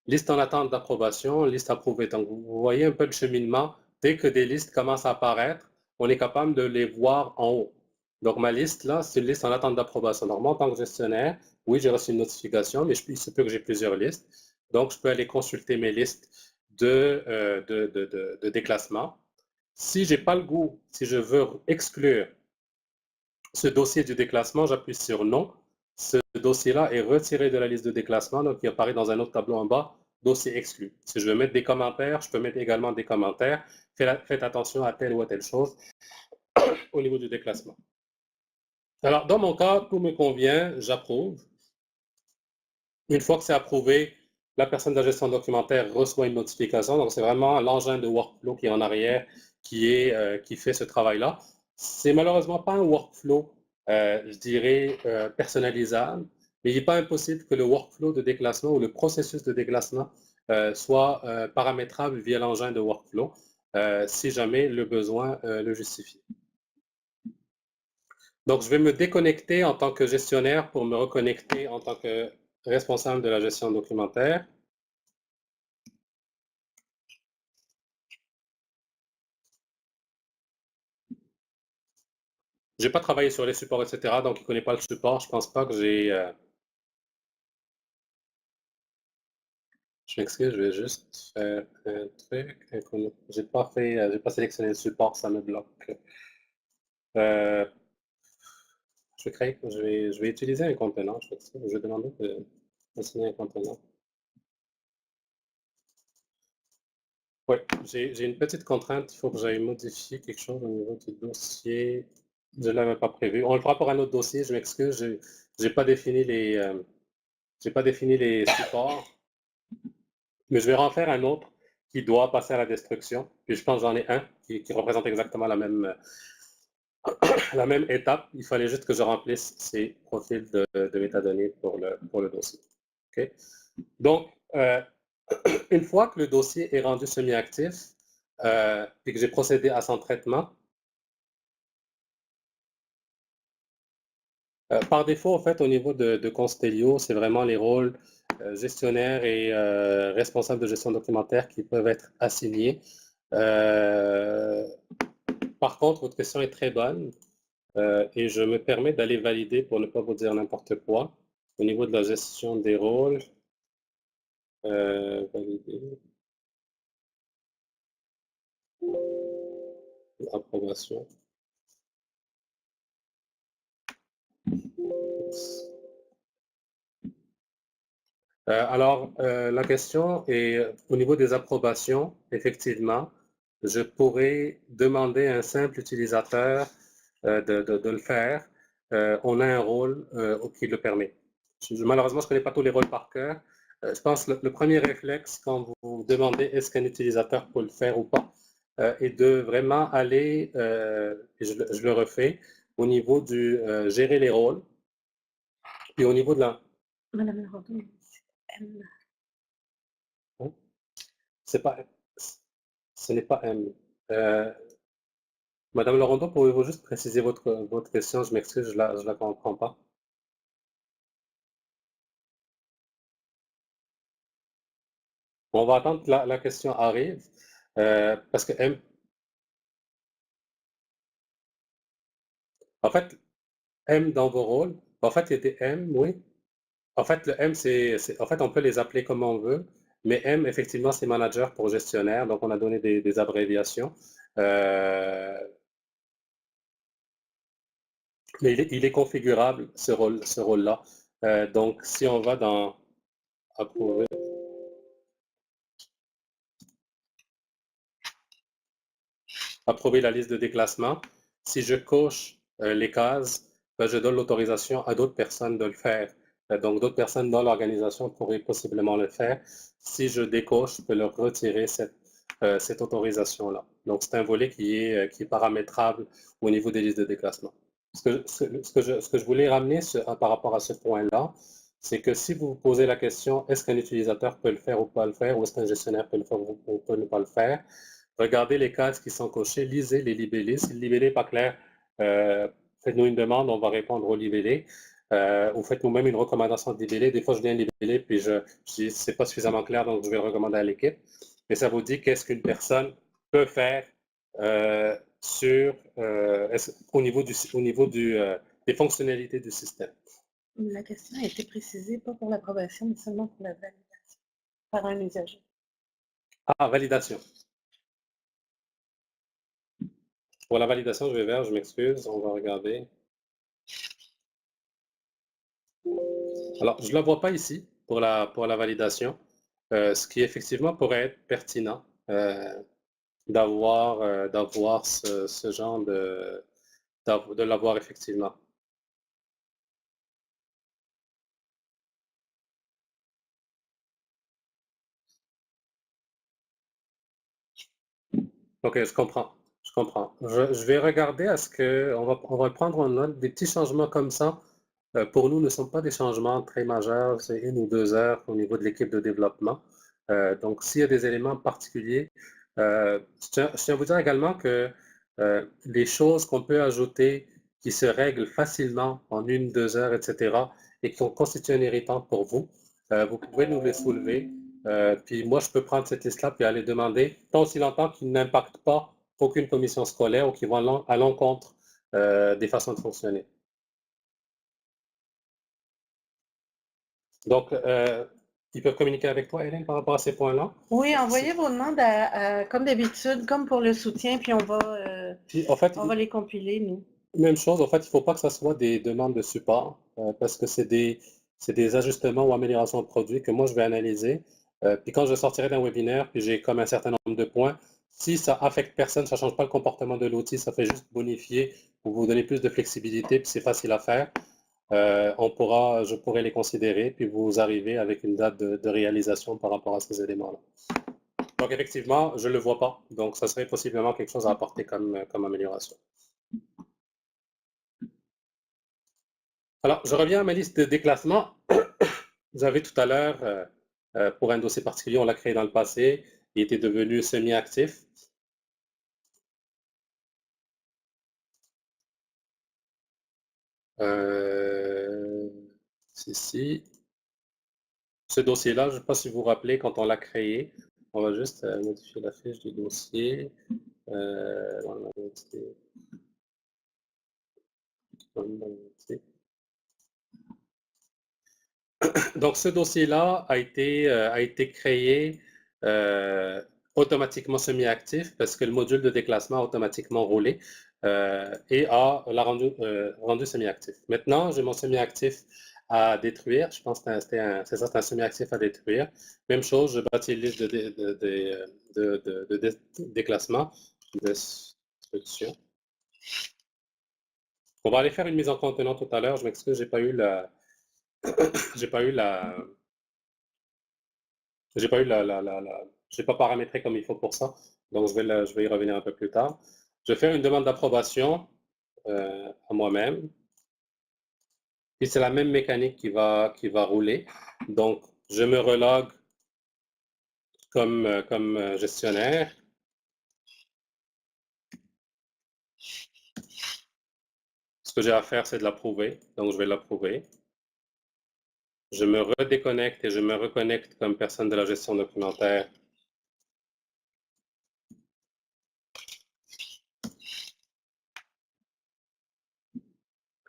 liste en attente d'approbation, liste approuvée. Donc, vous voyez un peu le cheminement. Dès que des listes commencent à apparaître, on est capable de les voir en haut. Donc, ma liste, là, c'est une liste en attente d'approbation. Donc, moi, en tant que gestionnaire, oui, j'ai reçu une notification, mais il se peut que j'ai plusieurs listes. Donc, je peux aller consulter mes listes de déclassement. Si je n'ai pas le goût, si je veux exclure ce dossier du déclassement, j'appuie sur non. Ce dossier-là est retiré de la liste de déclassement, donc il apparaît dans un autre tableau en bas, dossier exclu. Si je veux mettre des commentaires, je peux mettre également des commentaires. Faites attention à telle ou à telle chose au niveau du déclassement. Alors, dans mon cas, tout me convient, j'approuve. Une fois que c'est approuvé, la personne de la gestion documentaire reçoit une notification. Donc, c'est vraiment l'engin de workflow qui est en arrière qui fait ce travail-là. C'est malheureusement pas un workflow, je dirais, personnalisable, mais il n'est pas impossible que le workflow de déclassement ou le processus de déclassement soit paramétrable via l'engin de workflow, si jamais le besoin le justifie. Donc, je vais me déconnecter en tant que gestionnaire pour me reconnecter en tant que responsable de la gestion documentaire. Je n'ai pas travaillé sur les supports, etc. Donc, il ne connaît pas le support. Je ne pense pas que j'ai... Je m'excuse, je vais juste faire un truc. Je n'ai pas sélectionné le support, ça me bloque. Je vais utiliser un contenant. Je vais demander de assigner un contenant. Oui, j'ai une petite contrainte. Il faut que j'aille modifier quelque chose au niveau du dossier. Je ne l'avais pas prévu. On le fera pour un autre dossier. Je m'excuse. Je n'ai pas défini les supports. Mais je vais en faire un autre qui doit passer à la destruction. Puis je pense que j'en ai un qui représente exactement la même étape. Il fallait juste que je remplisse ces profils de métadonnées pour le dossier. Okay? Donc, une fois que le dossier est rendu semi-actif et que j'ai procédé à son traitement, par défaut, en fait, au niveau de Constellio, c'est vraiment les rôles gestionnaire et responsable de gestion documentaire qui peuvent être assignés. Par contre, votre question est très bonne et je me permets d'aller valider pour ne pas vous dire n'importe quoi. Au niveau de la gestion des rôles, valider. Approbation. Alors, la question est, au niveau des approbations, effectivement, je pourrais demander à un simple utilisateur de le faire. On a un rôle qui le permet. Malheureusement, je ne connais pas tous les rôles par cœur. Je pense que le premier réflexe quand vous demandez est-ce qu'un utilisateur peut le faire ou pas, est de vraiment aller, et je le refais, au niveau du gérer les rôles, et au niveau de la... Madame Laurent, M. C'est pas, ce n'est pas M. Madame Laurenton, pouvez-vous juste préciser votre question? Je m'excuse, je la comprends pas. Bon, on va attendre que la question arrive, parce que M... En fait, M dans vos rôles, en fait, il y a des M, oui. En fait, le M, en fait, on peut les appeler comme on veut, mais M, effectivement, c'est manager pour gestionnaire, donc on a donné des abréviations. Mais il est configurable, ce rôle-là. Donc, si on va dans approuver, la liste de déclassement, si je coche les cases, je donne l'autorisation à d'autres personnes de le faire. Donc, d'autres personnes dans l'organisation pourraient possiblement le faire. Si je décoche, je peux leur retirer cette autorisation-là. Donc, c'est un volet qui est paramétrable au niveau des listes de déclassement. Ce que je voulais ramener par rapport à ce point-là, c'est que si vous vous posez la question, est-ce qu'un utilisateur peut le faire ou pas le faire, ou est-ce qu'un gestionnaire peut le faire ou peut ne pas le faire, regardez les cases qui sont cochées, lisez les libellés. Si le libellé n'est pas clair, faites-nous une demande, on va répondre au libellé. Ou faites-nous même une recommandation de libellé. Des fois, je viens libellé, puis je dis c'est pas suffisamment clair, donc je vais le recommander à l'équipe. Mais ça vous dit qu'est-ce qu'une personne peut faire au niveau des fonctionnalités du système. La question a été précisée, pas pour l'approbation, mais seulement pour la validation par un usager. Ah, validation. Pour la validation, je vais vers, je m'excuse, on va regarder. Alors, je ne la vois pas ici pour la validation, ce qui effectivement pourrait être pertinent d'avoir ce genre de l'avoir effectivement. Ok, je comprends. Je comprends. Je vais regarder à ce que on va prendre en note des petits changements comme ça. Pour nous, ne sont pas des changements très majeurs, c'est 1 ou 2 heures au niveau de l'équipe de développement. Donc, s'il y a des éléments particuliers, je tiens à vous dire également que les choses qu'on peut ajouter qui se règlent facilement en 1, 2 heures, etc., et qui constituent un irritant pour vous, vous pouvez nous les soulever. Puis moi, je peux prendre cette liste-là puis aller demander, tant aussi longtemps qu'ils n'impactent pas aucune commission scolaire ou qui vont à l'encontre des façons de fonctionner. Donc, ils peuvent communiquer avec toi, Hélène, par rapport à ces points-là? Oui, envoyez vos demandes comme d'habitude, comme pour le soutien, puis on va les compiler, nous. Même chose, en fait, il ne faut pas que ce soit des demandes de support, parce que c'est des ajustements ou améliorations de produits que moi, je vais analyser. Puis quand je sortirai d'un webinaire, puis j'ai comme un certain nombre de points, si ça affecte personne, ça ne change pas le comportement de l'outil, ça fait juste bonifier ou vous donner plus de flexibilité, puis c'est facile à faire. Je pourrais les considérer, puis vous arrivez avec une date de réalisation par rapport à ces éléments-là. Donc, effectivement, je ne le vois pas. Donc, ça serait possiblement quelque chose à apporter comme amélioration. Alors, je reviens à ma liste de déclassement. Vous avez tout à l'heure, pour un dossier particulier, on l'a créé dans le passé. Il était devenu semi-actif. Ici. Ce dossier-là, je ne sais pas si vous vous rappelez, quand on l'a créé, on va juste modifier la fiche du dossier. Donc, ce dossier-là a été créé automatiquement semi-actif parce que le module de déclassement a automatiquement roulé et l'a rendu semi-actif. Maintenant, j'ai mon semi-actif à détruire. Je pense que c'est un semi-actif à détruire. Même chose, je bâtis une liste de déclassement, de destruction. On va aller faire une mise en contenant tout à l'heure. Je m'excuse, j'ai pas eu j'ai pas paramétré comme il faut pour ça. Donc, je vais y revenir un peu plus tard. Je vais faire une demande d'approbation à moi-même. Puis, c'est la même mécanique qui va rouler. Donc, je me relogue comme gestionnaire. Ce que j'ai à faire, c'est de l'approuver. Donc, je vais l'approuver. Je me redéconnecte et je me reconnecte comme personne de la gestion documentaire.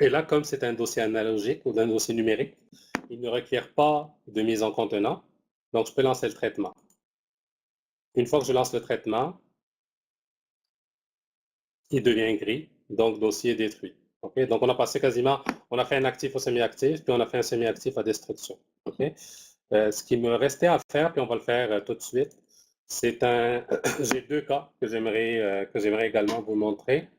Et là, comme c'est un dossier analogique ou un dossier numérique, il ne requiert pas de mise en contenant. Donc, je peux lancer le traitement. Une fois que je lance le traitement, il devient gris, donc dossier détruit. Okay? Donc, on a passé on a fait un actif au semi-actif, puis on a fait un semi-actif à destruction. Okay? Ce qui me restait à faire, puis on va le faire tout de suite, j'ai 2 cas que j'aimerais également vous montrer.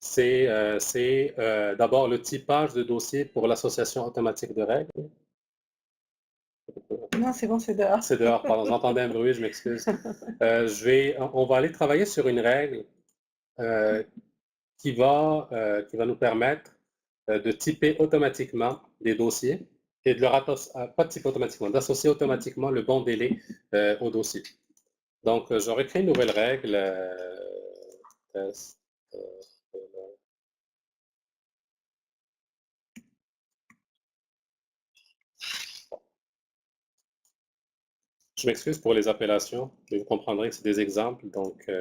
C'est d'abord le typage de dossier pour l'association automatique de règles. Non, c'est bon, c'est dehors. C'est dehors, pardon, j'entendais un bruit, je m'excuse. On va aller travailler sur une règle qui va nous permettre de typer automatiquement des dossiers et de pas de type automatiquement, d'associer automatiquement le bon délai au dossier. Donc, j'aurais créé une nouvelle règle. Test, je m'excuse pour les appellations, mais vous comprendrez que c'est des exemples. Donc,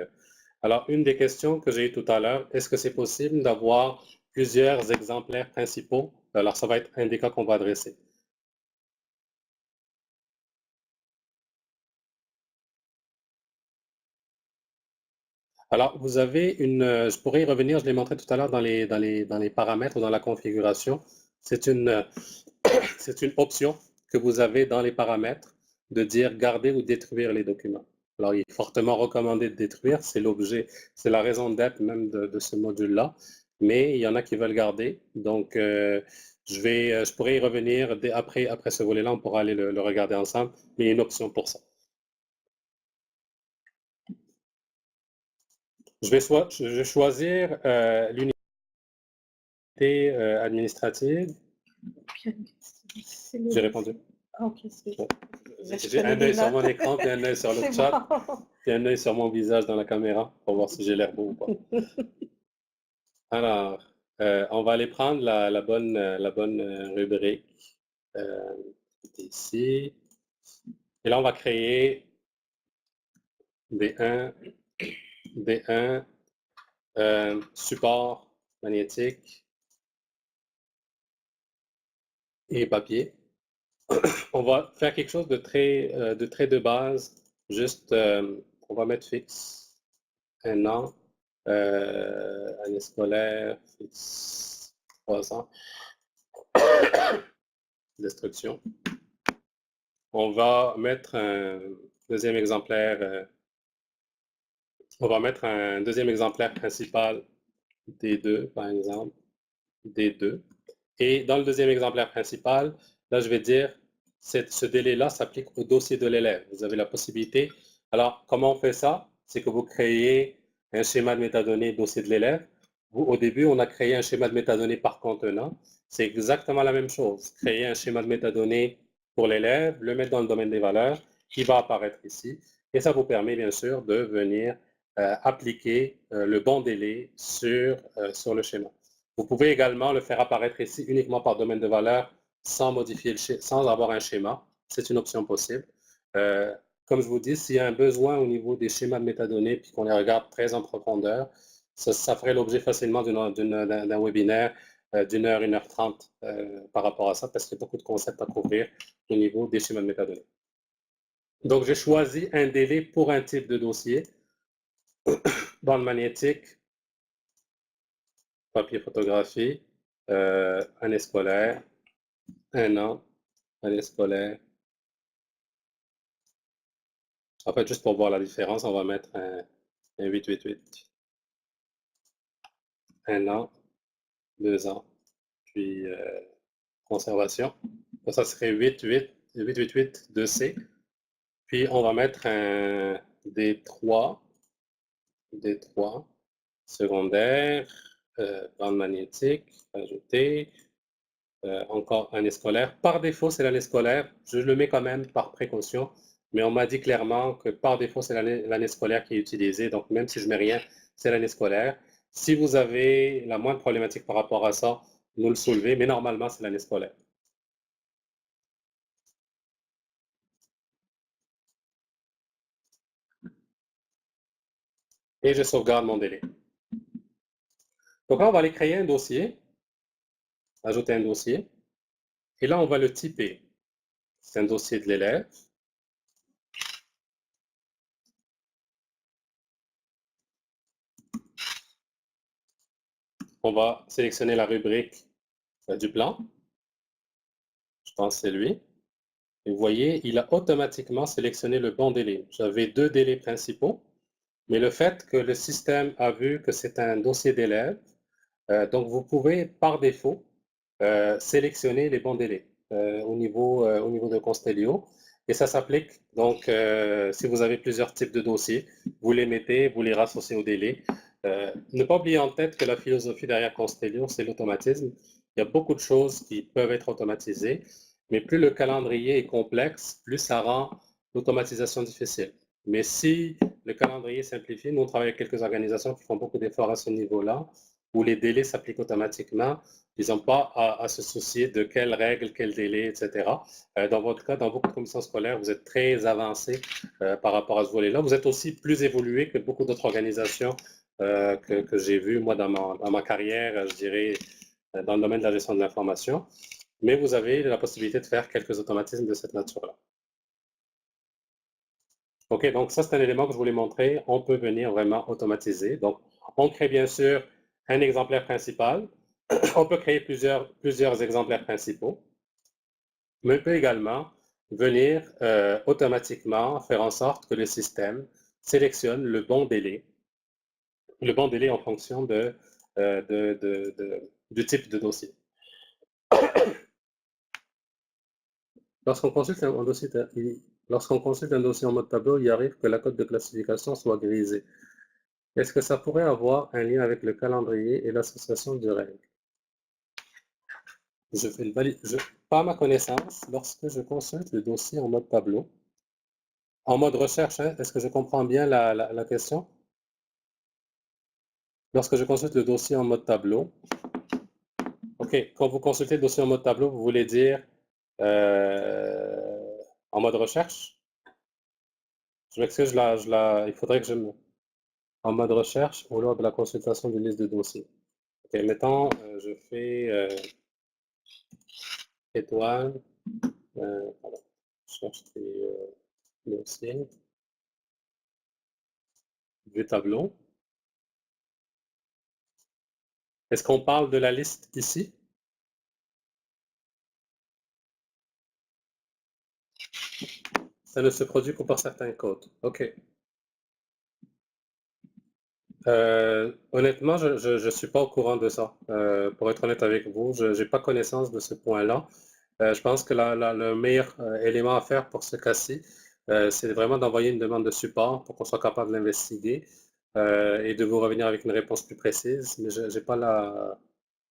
alors, une des questions que j'ai eues tout à l'heure, est-ce que c'est possible d'avoir plusieurs exemplaires principaux? Alors, ça va être un des cas qu'on va adresser. Alors, vous avez je pourrais y revenir, je l'ai montré tout à l'heure dans les paramètres ou dans la configuration. C'est une option que vous avez dans les paramètres de dire garder ou détruire les documents. Alors, il est fortement recommandé de détruire, c'est l'objet, c'est la raison d'être même de ce module-là, mais il y en a qui veulent garder. Donc, je pourrais y revenir après ce volet-là, on pourra aller le regarder ensemble, mais il y a une option pour ça. Je vais choisir l'unité administrative. J'ai répondu. Ok, J'ai un œil sur mon écran, puis un œil sur le chat, puis un œil sur mon visage dans la caméra pour voir si j'ai l'air beau ou pas. Alors, on va aller prendre la bonne rubrique ici. Et là, on va créer D1, support magnétique et papier. On va faire quelque chose de très de base. Juste, on va mettre fixe, un an, année scolaire, fixe, 3 ans. Destruction. On va mettre un deuxième exemplaire. On va mettre un deuxième exemplaire principal, D2 par exemple, D2. Et dans le deuxième exemplaire principal, là, je vais dire, ce délai-là s'applique au dossier de l'élève. Vous avez la possibilité. Alors, comment on fait ça? C'est que vous créez un schéma de métadonnées dossier de l'élève. Au début, on a créé un schéma de métadonnées par contenant. C'est exactement la même chose. Créer un schéma de métadonnées pour l'élève, le mettre dans le domaine des valeurs, qui va apparaître ici. Et ça vous permet, bien sûr, de venir appliquer le bon délai sur le schéma. Vous pouvez également le faire apparaître ici uniquement par domaine de valeur sans modifier sans avoir un schéma. C'est une option possible. Comme je vous dis, s'il y a un besoin au niveau des schémas de métadonnées puis qu'on les regarde très en profondeur, ça ferait l'objet facilement d'un webinaire d'1 heure, 1h30 par rapport à ça parce qu'il y a beaucoup de concepts à couvrir au niveau des schémas de métadonnées. Donc, j'ai choisi un délai pour un type de dossier. Bande magnétique, papier photographie, année scolaire, 1 an, année scolaire. En fait, juste pour voir la différence, on va mettre un 888. 1 an, 2 ans, puis conservation. Ça serait 888 2C. Puis on va mettre un D3 secondaire, bande magnétique, ajouter. Encore année scolaire. Par défaut, c'est l'année scolaire. Je le mets quand même par précaution, mais on m'a dit clairement que par défaut, c'est l'année scolaire qui est utilisée. Donc, même si je mets rien, c'est l'année scolaire. Si vous avez la moindre problématique par rapport à ça, nous le soulevez, mais normalement, c'est l'année scolaire. Et je sauvegarde mon délai. Donc là, on va aller créer un dossier, ajouter un dossier, et là, on va le typer. C'est un dossier de l'élève. On va sélectionner la rubrique du plan. Je pense que c'est lui. Et vous voyez, il a automatiquement sélectionné le bon délai. J'avais 2 délais principaux, mais le fait que le système a vu que c'est un dossier d'élève, donc vous pouvez par défaut sélectionner les bons délais au niveau de Constellio. Et ça s'applique, donc si vous avez plusieurs types de dossiers, vous les mettez, vous les rassociez au délai. Ne pas oublier en tête que la philosophie derrière Constellio, c'est l'automatisme. Il y a beaucoup de choses qui peuvent être automatisées, Mais plus le calendrier est complexe, plus ça rend l'automatisation difficile. Mais si le calendrier est simplifié, nous on travaille avec quelques organisations qui font beaucoup d'efforts à ce niveau-là, où les délais s'appliquent automatiquement. Ils n'ont pas à se soucier de quelles règles, quels délais, etc. Dans votre cas, dans beaucoup de commissions scolaires, vous êtes très avancé par rapport à ce volet-là. Vous êtes aussi plus évolué que beaucoup d'autres organisations que j'ai vues, moi, dans ma carrière, je dirais, dans le domaine de la gestion de l'information. Mais vous avez la possibilité de faire quelques automatismes de cette nature-là. OK, donc ça, c'est un élément que je voulais montrer. On peut venir vraiment automatiser. Donc, on crée bien sûr un exemplaire principal. On peut créer plusieurs exemplaires principaux. Mais on peut également venir automatiquement faire en sorte que le système sélectionne le bon délai en fonction du type de dossier. Lorsqu'on consulte un dossier en mode tableau, il arrive que la cote de classification soit grisée. Est-ce que ça pourrait avoir un lien avec le calendrier et l'association de règles? Pas à ma connaissance, lorsque je consulte le dossier en mode tableau, en mode recherche, hein, est-ce que je comprends bien la question? Lorsque je consulte le dossier en mode tableau, OK, quand vous consultez le dossier en mode tableau, vous voulez dire en mode recherche? Je m'excuse, il faudrait que je me... En mode recherche ou lors de la consultation d'une liste de dossiers. OK, mettons, je fais étoile, pardon, je cherche des dossiers, du tableau. Est-ce qu'on parle de la liste ici? Ça ne se produit que pour certains codes. OK. Honnêtement, je ne suis pas au courant de ça. Pour être honnête avec vous, je n'ai pas connaissance de ce point-là. Je pense que le meilleur élément à faire pour ce cas-ci, c'est vraiment d'envoyer une demande de support pour qu'on soit capable de l'investiguer et de vous revenir avec une réponse plus précise. Mais je n'ai pas la...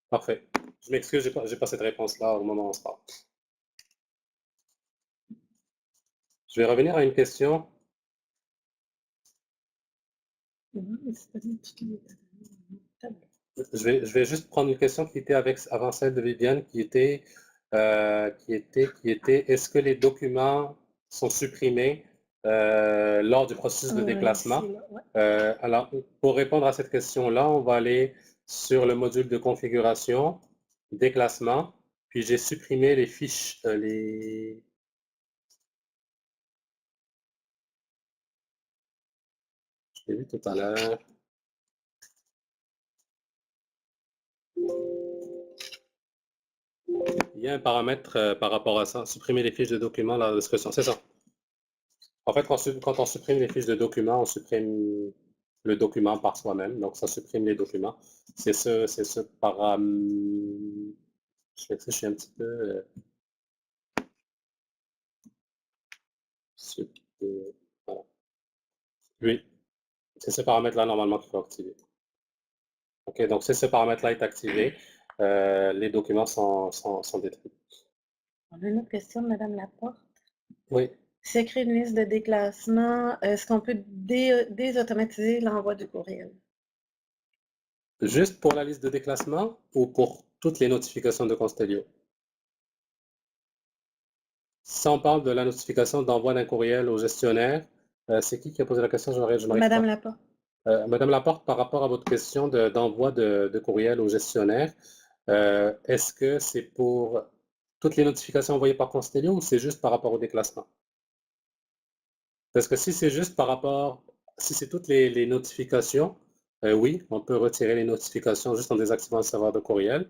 Parfait. Je m'excuse, je n'ai pas cette réponse-là au moment où on se parle. Je vais revenir à une question. Je vais juste prendre une question qui était avant celle de Viviane, qui était est-ce que les documents sont supprimés lors du processus de déclassement? Alors, pour répondre à cette question-là, on va aller sur le module de configuration, déclassement, puis j'ai supprimé les fiches, je l'ai vu tout à l'heure. Il y a un paramètre par rapport à ça, supprimer les fiches de documents dans la description, c'est ça. En fait, quand on supprime les fiches de documents, on supprime le document par soi-même, donc ça supprime les documents. C'est ce paramètre. Je suis un petit peu... Voilà. Oui, c'est ce paramètre-là normalement qu'il faut activer. OK, donc si ce paramètre-là est activé, les documents sont détruits. On a une autre question de Mme Laporte. Oui. Si on crée une liste de déclassement, est-ce qu'on peut désautomatiser l'envoi du courriel? Juste pour la liste de déclassement ou pour toutes les notifications de Constellio? Si on parle de la notification d'envoi d'un courriel au gestionnaire, c'est qui a posé la question? Madame Laporte. Madame Laporte, par rapport à votre question d'envoi de courriel au gestionnaire, est-ce que c'est pour toutes les notifications envoyées par Constellio ou c'est juste par rapport au déclassement? Parce que si c'est juste si c'est toutes les notifications, oui, on peut retirer les notifications juste en désactivant le serveur de courriel.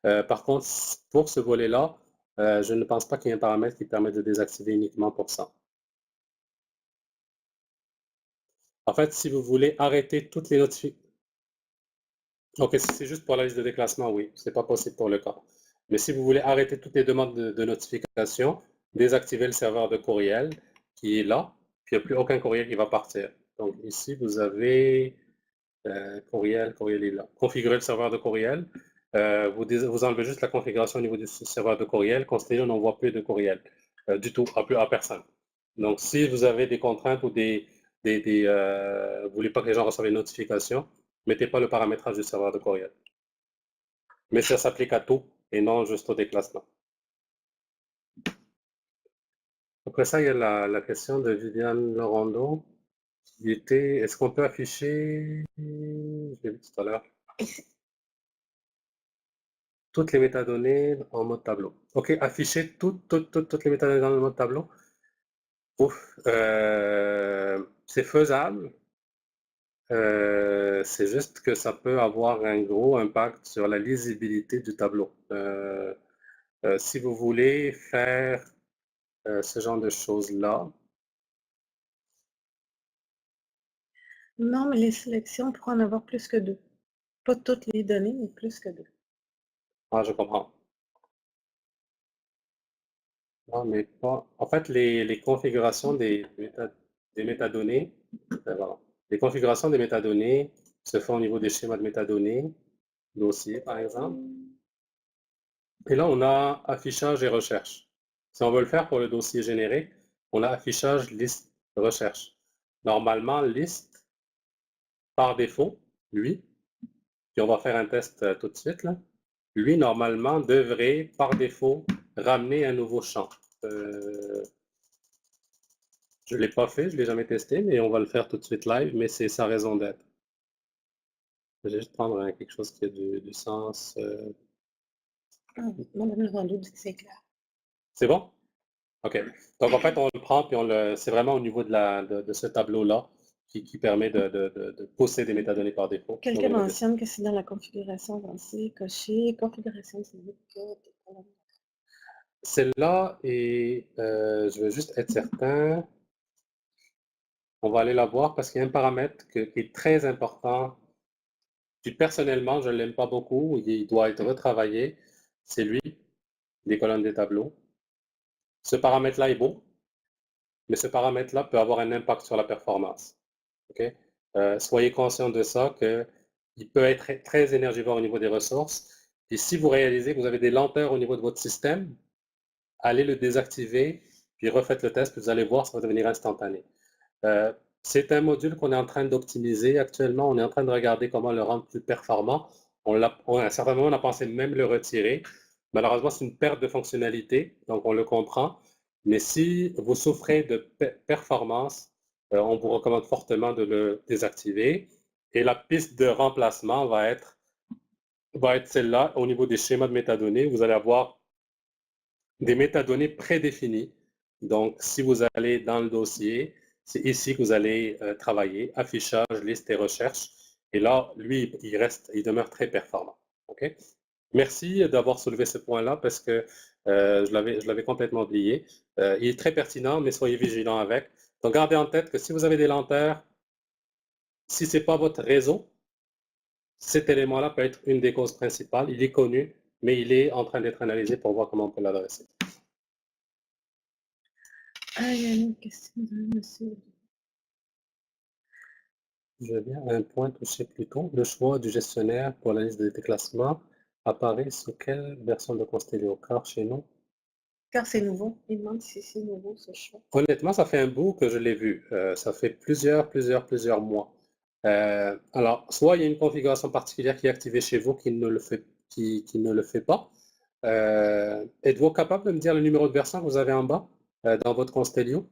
Par contre, pour ce volet-là, je ne pense pas qu'il y ait un paramètre qui permet de désactiver uniquement pour ça. En fait, si vous voulez arrêter toutes les notifications... OK, si c'est juste pour la liste de déclassement, oui, ce n'est pas possible pour le cas. Mais si vous voulez arrêter toutes les demandes de notification, désactivez le serveur de courriel qui est là, puis il n'y a plus aucun courriel qui va partir. Donc ici, vous avez courriel est là. Configurer le serveur de courriel. vous enlevez juste la configuration au niveau du serveur de courriel. Constellio n'envoie plus de courriel du tout, à personne. Donc, si vous avez des contraintes ou vous voulez pas que les gens reçoivent les notifications, mettez pas le paramétrage du serveur de courriel. Mais ça s'applique à tout et non juste au déclassement. Après ça, il y a la question de Viviane Laurando qui était, est-ce qu'on peut afficher, je l'ai vu tout à l'heure, toutes les métadonnées en mode tableau. OK, afficher toutes les métadonnées dans le mode tableau. Ouf, c'est faisable. C'est juste que ça peut avoir un gros impact sur la lisibilité du tableau. Si vous voulez faire ce genre de choses-là. Non, mais les sélections pourront en avoir plus que 2. Pas toutes les données, mais plus que 2. Ah, je comprends. Non, mais pas. En fait, les configurations des métadonnées, voilà. Les configurations des métadonnées se font au niveau des schémas de métadonnées, dossier par exemple. Et là, on a affichage et recherche. Si on veut le faire pour le dossier généré, on a affichage, liste, recherche. Normalement, liste, par défaut, lui, puis on va faire un test tout de suite, là. Lui, normalement, devrait, par défaut, ramener un nouveau champ. Je ne l'ai pas fait, je ne l'ai jamais testé, mais on va le faire tout de suite live, mais c'est sa raison d'être. Je vais juste prendre quelque chose qui a du sens. Madame Laurando dit que c'est clair. C'est bon? OK. Donc, en fait, on le prend, puis c'est vraiment au niveau de ce tableau-là qui permet de pousser des métadonnées par défaut. Quelqu'un mentionne que c'est dans la configuration avancée, coché, configuration dynamique. Celle-là, et je veux juste être certain, on va aller la voir parce qu'il y a un paramètre qui est très important. Puis personnellement, je ne l'aime pas beaucoup, il doit être retravaillé. C'est lui, les colonnes des tableaux. Ce paramètre-là est beau, mais ce paramètre-là peut avoir un impact sur la performance. Okay? Soyez conscient de ça, qu'il peut être très énergivore au niveau des ressources. Et si vous réalisez que vous avez des lenteurs au niveau de votre système, allez le désactiver, puis refaites le test, puis vous allez voir, ça va devenir instantané. C'est un module qu'on est en train d'optimiser actuellement. On est en train de regarder comment le rendre plus performant. À un certain moment, on a pensé même le retirer. Malheureusement, c'est une perte de fonctionnalité, donc on le comprend. Mais si vous souffrez de performance, on vous recommande fortement de le désactiver. Et la piste de remplacement va être celle-là. Au niveau des schémas de métadonnées, vous allez avoir des métadonnées prédéfinies. Donc, si vous allez dans le dossier, c'est ici que vous allez travailler, affichage, liste et recherche. Et là, lui, il demeure très performant. OK? Merci d'avoir soulevé ce point-là parce que je l'avais complètement oublié. Il est très pertinent, mais soyez vigilants avec. Donc, gardez en tête que si vous avez des lenteurs, si ce n'est pas votre réseau, cet élément-là peut être une des causes principales. Il est connu, mais il est en train d'être analysé pour voir comment on peut l'adresser. Ah, il y a une question de monsieur. Je viens à un point touché plus tôt. Le choix du gestionnaire pour la liste de déclassement apparaît sous quelle version de Constellio? Car chez nous? Car c'est nouveau. Il demande si c'est nouveau ce choix. Honnêtement, ça fait un bout que je l'ai vu. Ça fait plusieurs mois. Alors, soit il y a une configuration particulière qui est activée chez vous qui ne le fait pas. Êtes-vous capable de me dire le numéro de version que vous avez en bas dans votre Constellio?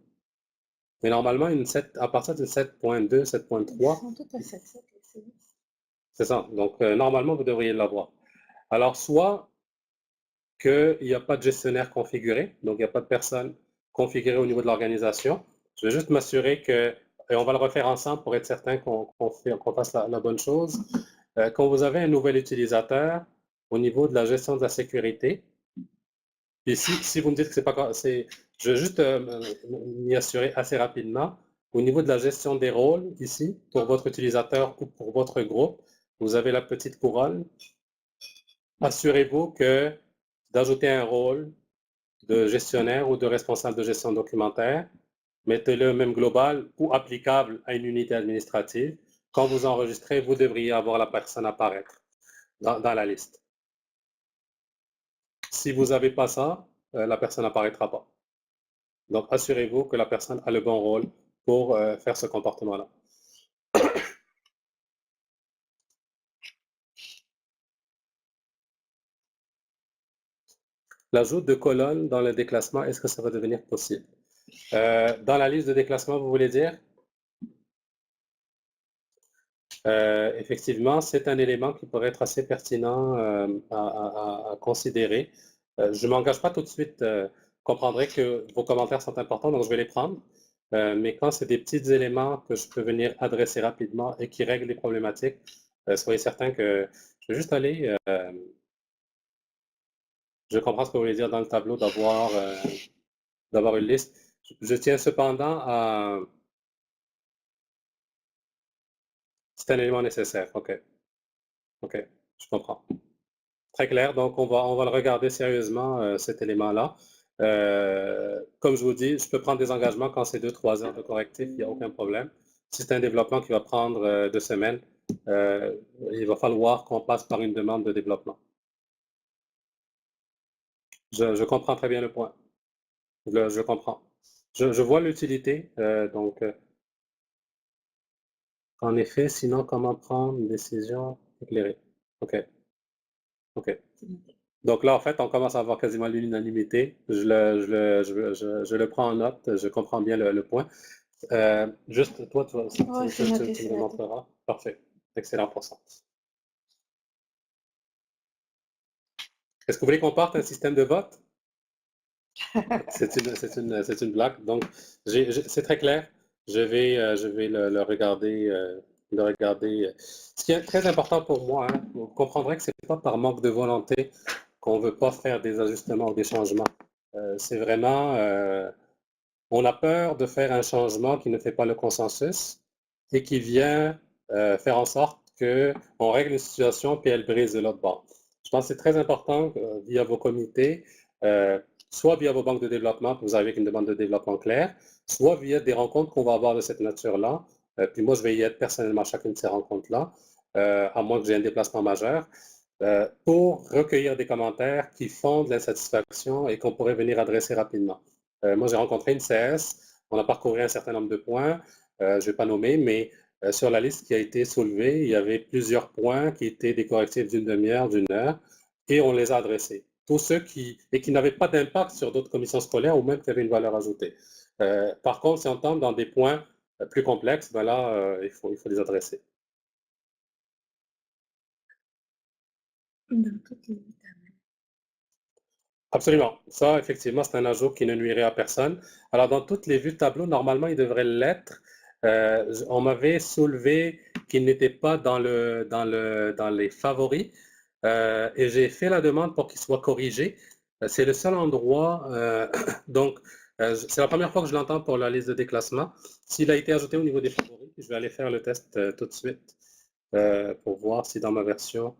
Mais normalement, à partir de 7.2, 7.3. Ils sont tous à 7.7, c'est ça. Donc, normalement, vous devriez l'avoir. Alors, soit qu'il n'y a pas de gestionnaire configuré, donc il n'y a pas de personne configurée au niveau de l'organisation. Je vais juste m'assurer que, et on va le refaire ensemble pour être certain qu'on fasse la bonne chose. Quand vous avez un nouvel utilisateur, au niveau de la gestion de la sécurité, et si vous me dites que c'est pas... Je vais juste m'y assurer assez rapidement. Au niveau de la gestion des rôles, ici, pour votre utilisateur ou pour votre groupe, vous avez la petite couronne. Assurez-vous d'ajouter un rôle de gestionnaire ou de responsable de gestion documentaire. Mettez-le même global ou applicable à une unité administrative. Quand vous enregistrez, vous devriez avoir la personne apparaître dans la liste. Si vous n'avez pas ça, la personne n'apparaîtra pas. Donc, assurez-vous que la personne a le bon rôle pour faire ce comportement-là. L'ajout de colonnes dans le déclassement, est-ce que ça va devenir possible? Dans la liste de déclassement, vous voulez dire? Effectivement, c'est un élément qui pourrait être assez pertinent à considérer. Je ne m'engage pas tout de suite. Comprendrez que vos commentaires sont importants, donc je vais les prendre. Mais quand c'est des petits éléments que je peux venir adresser rapidement et qui règlent les problématiques, soyez certain que je vais juste aller. Je comprends ce que vous voulez dire dans le tableau d'avoir une liste. Je tiens cependant à... C'est un élément nécessaire. OK. OK. Je comprends. Très clair. Donc, on va le regarder sérieusement, cet élément-là. Comme je vous dis, je peux prendre des engagements quand c'est 2-3 heures de correctif, il n'y a aucun problème. Si c'est un développement qui va prendre 2 semaines, il va falloir qu'on passe par une demande de développement. Je comprends très bien le point. Je comprends. Je vois l'utilité. En effet, sinon, comment prendre une décision éclairée? OK. OK. Donc là, en fait, on commence à avoir quasiment l'unanimité. Je le prends en note, je comprends bien le point. Juste, toi, tu me le montreras. Parfait. Excellent pour ça. Est-ce que vous voulez qu'on parte un système de vote? C'est une blague. Donc, c'est très clair. Je vais le regarder. Ce qui est très important pour moi, hein, vous comprendrez que ce n'est pas par manque de volonté qu'on ne veut pas faire des ajustements ou des changements. C'est vraiment, on a peur de faire un changement qui ne fait pas le consensus et qui vient faire en sorte qu'on règle une situation puis elle brise de l'autre bord. Je pense que c'est très important via vos comités, soit via vos banques de développement, que vous avez une demande de développement claire, soit via des rencontres qu'on va avoir de cette nature-là. Puis moi, je vais y être personnellement à chacune de ces rencontres-là, à moins que j'ai un déplacement majeur, pour recueillir des commentaires qui font de l'insatisfaction et qu'on pourrait venir adresser rapidement. Moi, j'ai rencontré une CS, on a parcouru un certain nombre de points, je ne vais pas nommer, mais sur la liste qui a été soulevée, il y avait plusieurs points qui étaient des correctifs d'une demi-heure, d'une heure, et on les a adressés. Tous ceux qui n'avaient pas d'impact sur d'autres commissions scolaires ou même qui avaient une valeur ajoutée. Par contre, si on tombe dans des points plus complexes, ben là, il faut les adresser. Dans toutes les Absolument. Ça, effectivement, c'est un ajout qui ne nuirait à personne. Alors, dans toutes les vues de tableau, normalement, il devrait l'être. On m'avait soulevé qu'il n'était pas dans les favoris et j'ai fait la demande pour qu'il soit corrigé. C'est le seul endroit, donc, c'est la première fois que je l'entends pour la liste de déclassement. S'il a été ajouté au niveau des favoris, je vais aller faire le test tout de suite pour voir si dans ma version,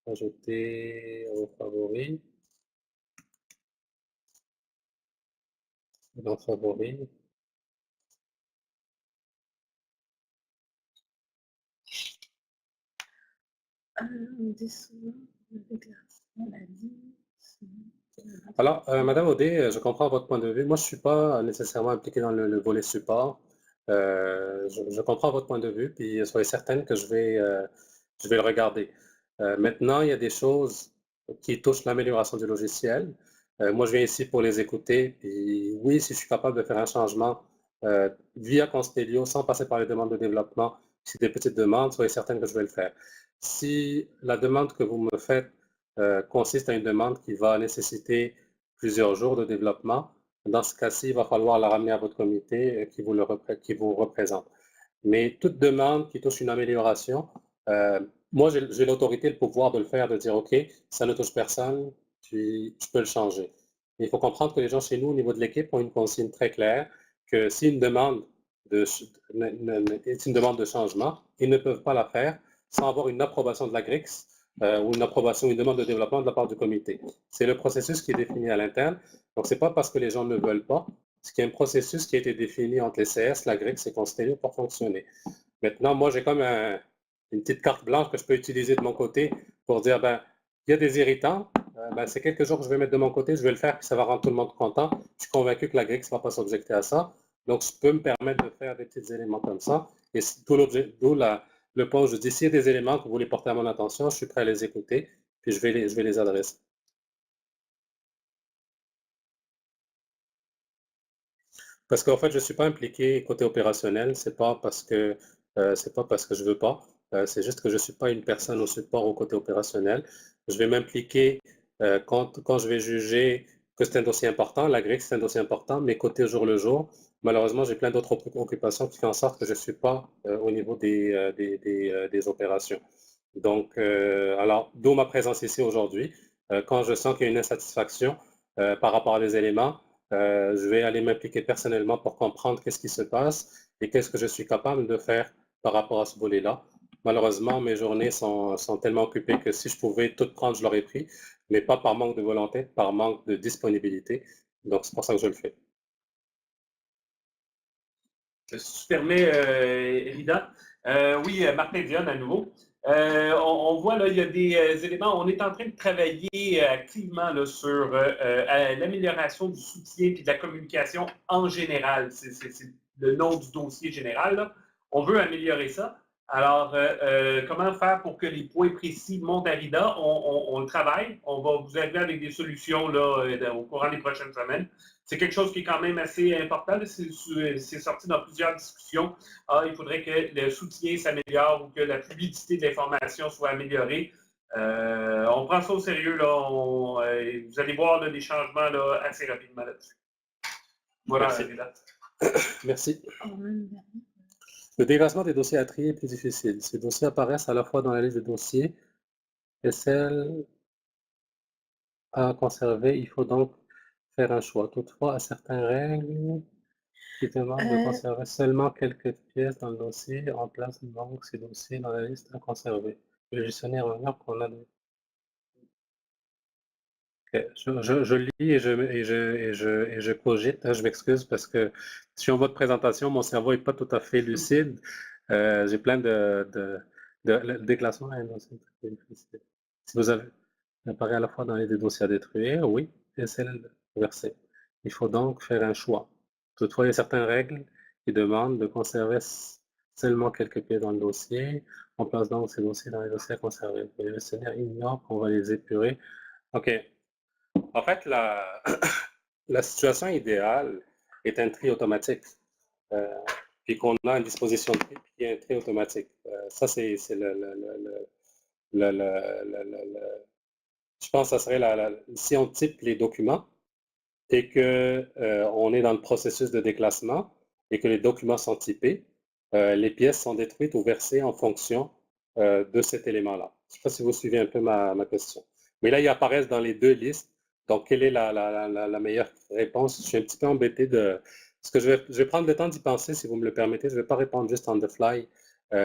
ajouter aux favoris. Dans favoris. Alors, Madame Audet, je comprends votre point de vue. Moi, je ne suis pas nécessairement impliqué dans le volet support. Je comprends votre point de vue, puis soyez certaine que je vais le regarder. Maintenant, il y a des choses qui touchent l'amélioration du logiciel. Moi, je viens ici pour les écouter. Puis oui, si je suis capable de faire un changement via Constellio sans passer par les demandes de développement, si c'est des petites demandes, soyez certaine que je vais le faire. Si la demande que vous me faites consiste à une demande qui va nécessiter plusieurs jours de développement, dans ce cas-ci, il va falloir la ramener à votre comité qui vous représente. Mais toute demande qui touche une amélioration, moi, j'ai l'autorité, le pouvoir de le faire, de dire, OK, ça ne touche personne, puis je peux le changer. Mais il faut comprendre que les gens chez nous, au niveau de l'équipe, ont une consigne très claire que si une demande est une demande de changement, ils ne peuvent pas la faire sans avoir une approbation de la GRIX ou une approbation, une demande de développement de la part du comité. C'est le processus qui est défini à l'interne. Donc, ce n'est pas parce que les gens ne veulent pas, c'est qu'il y a un processus qui a été défini entre les CS, la GRIX et Constellio pour fonctionner. Maintenant, moi, j'ai comme une petite carte blanche que je peux utiliser de mon côté pour dire, ben, Il y a des irritants. C'est quelques jours que je vais mettre de mon côté, je vais le faire, puis ça va rendre tout le monde content. Je suis convaincu que la GRIX ne va pas s'objecter à ça. Donc, je peux me permettre de faire des petits éléments comme ça. Et d'où le point où je dis, s'il y a des éléments que vous voulez porter à mon attention, je suis prêt à les écouter, puis je vais les adresser. Parce qu'en fait, je ne suis pas impliqué côté opérationnel, c'est pas parce que je veux pas, c'est juste que je ne suis pas une personne au support au côté opérationnel. Je vais m'impliquer quand je vais juger que c'est un dossier important, la GRIX c'est un dossier important, mais côté jour le jour, malheureusement, j'ai plein d'autres occupations qui font en sorte que je ne suis pas au niveau des opérations. Donc, alors, d'où ma présence ici aujourd'hui. Quand je sens qu'il y a une insatisfaction par rapport à des éléments, je vais aller m'impliquer personnellement pour comprendre qu'est-ce qui se passe et qu'est-ce que je suis capable de faire par rapport à ce volet-là. Malheureusement, mes journées sont tellement occupées que si je pouvais tout prendre, je l'aurais pris, mais pas par manque de volonté, par manque de disponibilité. Donc, c'est pour ça que je le fais. Si tu permets, évident. Oui, Martin Dionne à nouveau. On voit là, il y a des éléments. On est en train de travailler activement là, sur l'amélioration du soutien et de la communication en général. C'est le nom du dossier général. Là. On veut améliorer ça. Alors, comment faire pour que les points précis montent à RIDA? On le travaille. On va vous arriver avec des solutions là, au courant des prochaines semaines. C'est quelque chose qui est quand même assez important. C'est sorti dans plusieurs discussions. Il faudrait que le soutien s'améliore ou que la fluidité de l'information soit améliorée. On prend ça au sérieux. Là. Vous allez voir là, des changements là, assez rapidement là-dessus. Voilà, merci. Le déclassement des dossiers à trier est plus difficile. Ces dossiers apparaissent à la fois dans la liste des dossiers et celles à conserver. Il faut donc faire un choix. Toutefois, à certaines règles qui demandent de conserver seulement quelques pièces dans le dossier, en place donc ces dossiers dans la liste à conserver. Le gestionnaire ignore qu'on a des... Okay. Je lis et je cogite. Hein, je m'excuse parce que je suis en mode présentation, mon cerveau n'est pas tout à fait lucide. J'ai plein le déclassement est un dossier très difficile. Si vous avez apparaît à la fois dans les dossiers à détruire, oui, et celle versée. Il faut donc faire un choix. Toutefois, il y a certaines règles qui demandent de conserver seulement quelques pièces dans le dossier. On place donc ces dossiers dans les dossiers à conserver. Le gestionnaire ignore qu'on va les épurer. OK. En fait, la situation idéale est un tri automatique. Puis qu'on a une disposition de tri, puis il y a un tri automatique. Ça, c'est je pense que ça serait si on type les documents et qu'on est dans le processus de déclassement et que les documents sont typés, les pièces sont détruites ou versées en fonction de cet élément-là. Je ne sais pas si vous suivez un peu ma question. Mais là, ils apparaissent dans les deux listes. Donc, quelle est la meilleure réponse? Je suis un petit peu embêté de... Parce que je vais prendre le temps d'y penser, si vous me le permettez. Je ne vais pas répondre juste on the fly.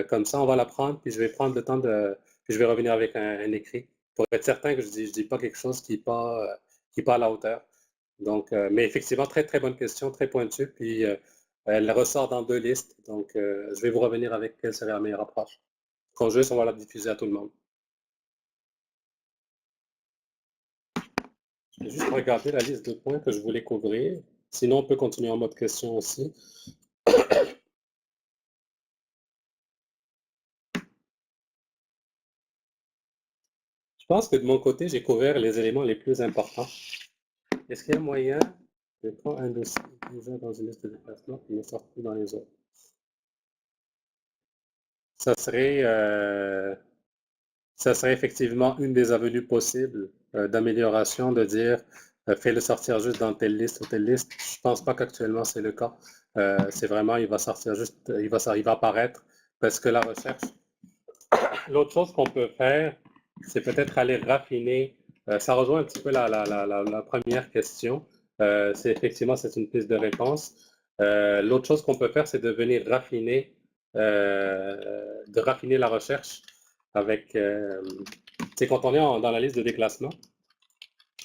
Comme ça, on va la prendre, puis je vais prendre le temps de... Puis je vais revenir avec un écrit pour être certain que je dis pas quelque chose qui n'est pas à la hauteur. Donc, mais effectivement, très, très bonne question, très pointue. Puis, elle ressort dans deux listes. Donc, je vais vous revenir avec quelle serait la meilleure approche. Qu'on juste, on va la diffuser à tout le monde. Je vais juste regarder la liste de points que je voulais couvrir. Sinon, on peut continuer en mode question aussi. Je pense que de mon côté, j'ai couvert les éléments les plus importants. Est-ce qu'il y a moyen de prendre un dossier déjà dans une liste de déplacement et le sortir dans les autres? Ça serait effectivement une des avenues possibles d'amélioration, de dire fais-le sortir juste dans telle liste ou telle liste. Je ne pense pas qu'actuellement c'est le cas. C'est vraiment, il va sortir juste, il va apparaître parce que la recherche. L'autre chose qu'on peut faire, c'est peut-être aller raffiner. Ça rejoint un petit peu la première question. C'est effectivement, c'est une piste de réponse. L'autre chose qu'on peut faire, c'est de venir raffiner la recherche avec, c'est quand on est dans la liste de déclassement,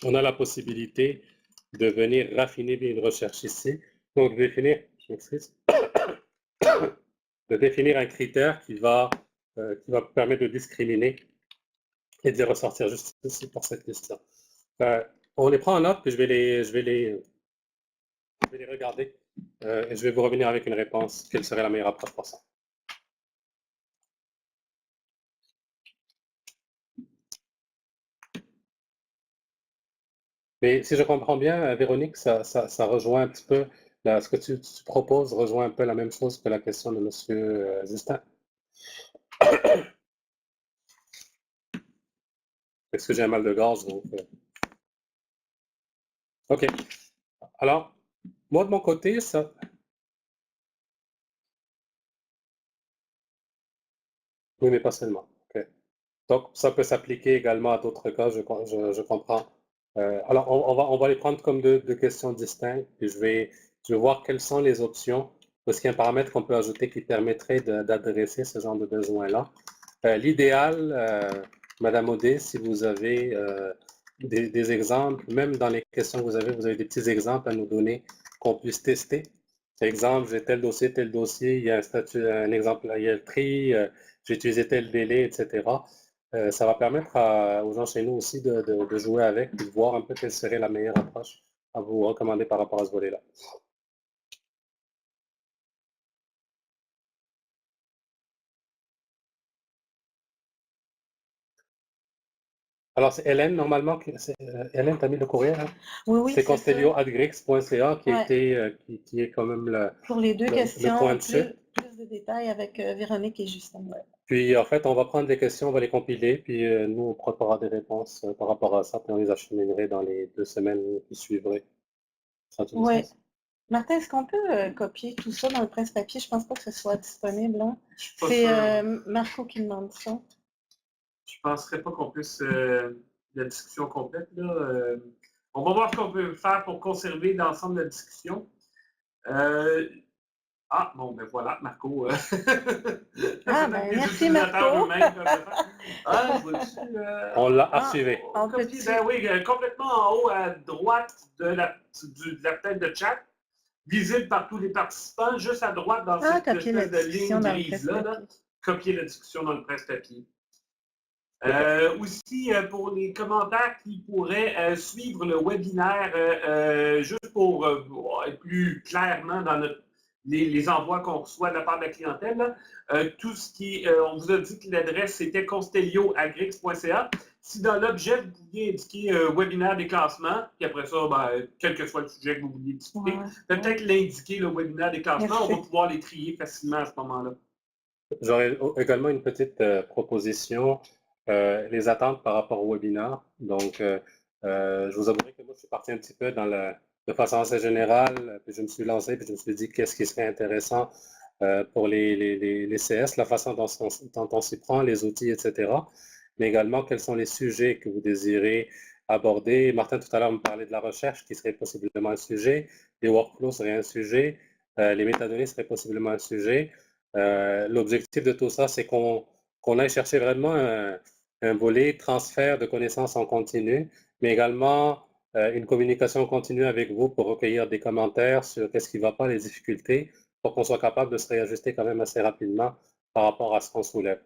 on a la possibilité de venir raffiner une recherche ici. Donc, de définir un critère qui va permettre de discriminer et de les ressortir juste ici pour cette liste-là. On les prend en note, puis je vais les regarder et je vais vous revenir avec une réponse. Quelle serait la meilleure approche pour ça? Mais si je comprends bien, Véronique, ça rejoint un petit peu, ce que tu proposes rejoint un peu la même chose que la question de M. Justin. Est-ce que j'ai un mal de gorge? Donc, OK. Alors, moi, de mon côté, ça... Oui, mais pas seulement. OK. Donc, ça peut s'appliquer également à d'autres cas, je comprends. Alors, on va les prendre comme deux questions distinctes, puis je vais voir quelles sont les options. Est-ce qu'il y a un paramètre qu'on peut ajouter qui permettrait d'adresser ce genre de besoin-là? L'idéal, Madame Audet, si vous avez des exemples, même dans les questions que vous avez des petits exemples à nous donner qu'on puisse tester. Par exemple, j'ai tel dossier, il y a un statut, un exemple, il y a le prix, j'ai utilisé tel délai, etc. Ça va permettre aux gens chez nous aussi de jouer avec, de voir un peu quelle serait la meilleure approche à vous recommander par rapport à ce volet-là. Alors, c'est Hélène, normalement, Hélène, tu as mis le courriel, hein? Oui, c'est c'est ça. constellio@grix.ca Ouais. qui est quand même Pour les deux le questions, point de chute. plus de détails avec Véronique et Justin. Ouais. Puis, en fait, on va prendre les questions, on va les compiler, puis nous, on préparera des réponses par rapport à ça, puis on les acheminerait dans les 2 semaines qui suivraient. Ça a tout du Oui. sens? Martin, est-ce qu'on peut copier tout ça dans le presse-papier? Je pense pas que ce soit disponible. Hein? Je suis pas C'est sûr. Marco qui demande ça. Je ne penserais pas qu'on puisse la discussion complète. Là, on va voir ce qu'on peut faire pour conserver l'ensemble de la discussion. Bon, ben voilà, Marco. Ah, ben merci Marco. On l'a archivé. Ben oui, complètement en haut à droite de la tête de chat, visible par tous les participants, juste à droite dans cette espèce de ligne grise-là, copier la discussion dans le presse-papier. Aussi, pour les commentaires qui pourraient suivre le webinaire, juste pour être plus clairement dans les envois qu'on reçoit de la part de la clientèle, là, tout ce qui on vous a dit que l'adresse c'était constellio@grix.ca. Si dans l'objet, vous pouviez indiquer webinaire des classements, puis après ça, quel que soit le sujet que vous vouliez discuter, peut-être l'indiquer, le webinaire des classements, on va pouvoir les trier facilement à ce moment-là. J'aurais également une petite proposition, les attentes par rapport au webinaire. Donc, je vous avouerai que moi, je suis parti un petit peu de façon assez générale, puis je me suis lancé, puis je me suis dit qu'est-ce qui serait intéressant pour les CS, la façon dont on s'y prend, les outils, etc. Mais également, quels sont les sujets que vous désirez aborder. Martin, tout à l'heure, me parlait de la recherche, qui serait possiblement un sujet. Les workflows seraient un sujet. Les métadonnées seraient possiblement un sujet. L'objectif de tout ça, c'est qu'on aille chercher vraiment un volet transfert de connaissances en continu, mais également une communication continue avec vous pour recueillir des commentaires sur qu'est-ce qui ne va pas, les difficultés, pour qu'on soit capable de se réajuster quand même assez rapidement par rapport à ce qu'on soulève.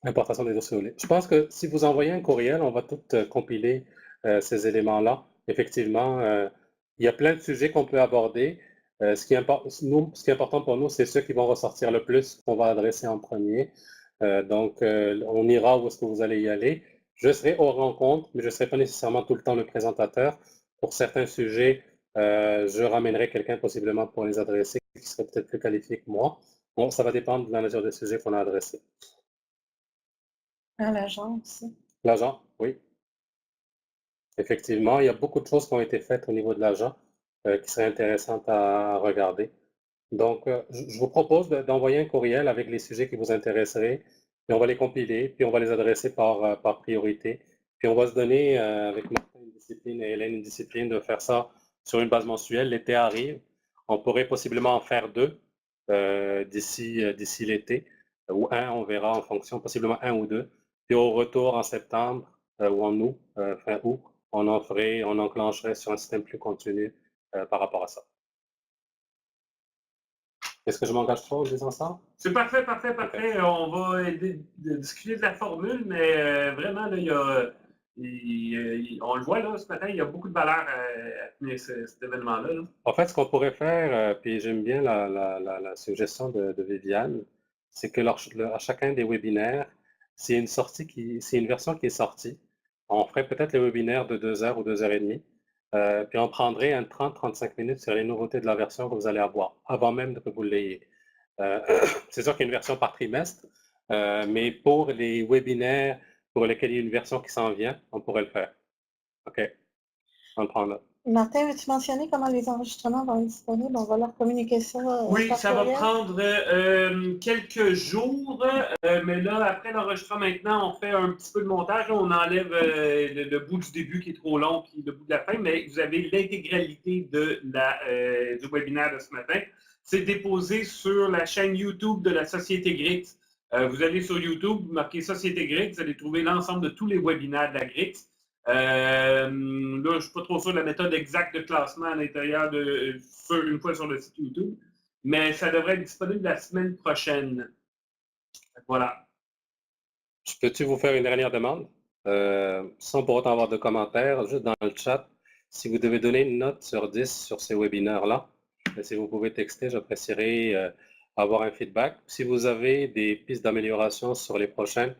Importation des dossiers. Je pense que si vous envoyez un courriel, on va tout compiler ces éléments-là. Effectivement, il y a plein de sujets qu'on peut aborder. Ce qui est important pour nous, c'est ceux qui vont ressortir le plus, qu'on va adresser en premier. Donc, on ira où est-ce que vous allez y aller. Je serai aux rencontres, mais je ne serai pas nécessairement tout le temps le présentateur. Pour certains sujets, je ramènerai quelqu'un possiblement pour les adresser, qui serait peut-être plus qualifié que moi. Bon, ça va dépendre de la mesure des sujets qu'on a adressés. À l'agent aussi. L'agent, oui. Effectivement, il y a beaucoup de choses qui ont été faites au niveau de l'agent qui seraient intéressantes à regarder. Donc, je vous propose d'envoyer un courriel avec les sujets qui vous intéresseraient, puis on va les compiler, puis on va les adresser par priorité. Puis on va se donner, avec Martin une discipline et Hélène une discipline, de faire ça sur une base mensuelle. L'été arrive. On pourrait possiblement en faire 2 d'ici l'été, ou un, on verra en fonction, possiblement 1 ou 2. Puis au retour en septembre ou en août, fin août, on enclencherait sur un système plus continu par rapport à ça. Est-ce que je m'engage trop en disant ça? C'est parfait, parfait, parfait. On va discuter de la formule, mais vraiment, là, on le voit là, ce matin, il y a beaucoup de valeur à tenir cet événement-là. Là. En fait, ce qu'on pourrait faire, puis j'aime bien la suggestion de Viviane, c'est que à chacun des webinaires, c'est une version qui est sortie. On ferait peut-être les webinaires de 2 heures ou 2 heures et demie. Puis on prendrait un 30-35 minutes sur les nouveautés de la version que vous allez avoir, avant même que vous l'ayez. C'est sûr qu'il y a une version par trimestre, mais pour les webinaires pour lesquels il y a une version qui s'en vient, on pourrait le faire. OK, on le prend là. Martin, veux-tu mentionner comment les enregistrements vont être disponibles? On va leur communiquer ça. Oui, par ça va courriel. prendre quelques jours, mais là, après l'enregistrement maintenant, on fait un petit peu de montage. On enlève le bout du début qui est trop long, puis le bout de la fin, mais vous avez l'intégralité du webinaire de ce matin. C'est déposé sur la chaîne YouTube de la Société GRIX. Vous allez sur YouTube, vous marquez Société GRIX, vous allez trouver l'ensemble de tous les webinaires de la GRIX. Là, je ne suis pas trop sûr de la méthode exacte de classement à l'intérieur une fois sur le site YouTube, mais ça devrait être disponible la semaine prochaine. Voilà. Peux-tu vous faire une dernière demande? Sans pour autant avoir de commentaires, juste dans le chat, si vous devez donner une note sur 10 sur ces webinaires-là, si vous pouvez texter, j'apprécierais avoir un feedback. Si vous avez des pistes d'amélioration sur les prochaines,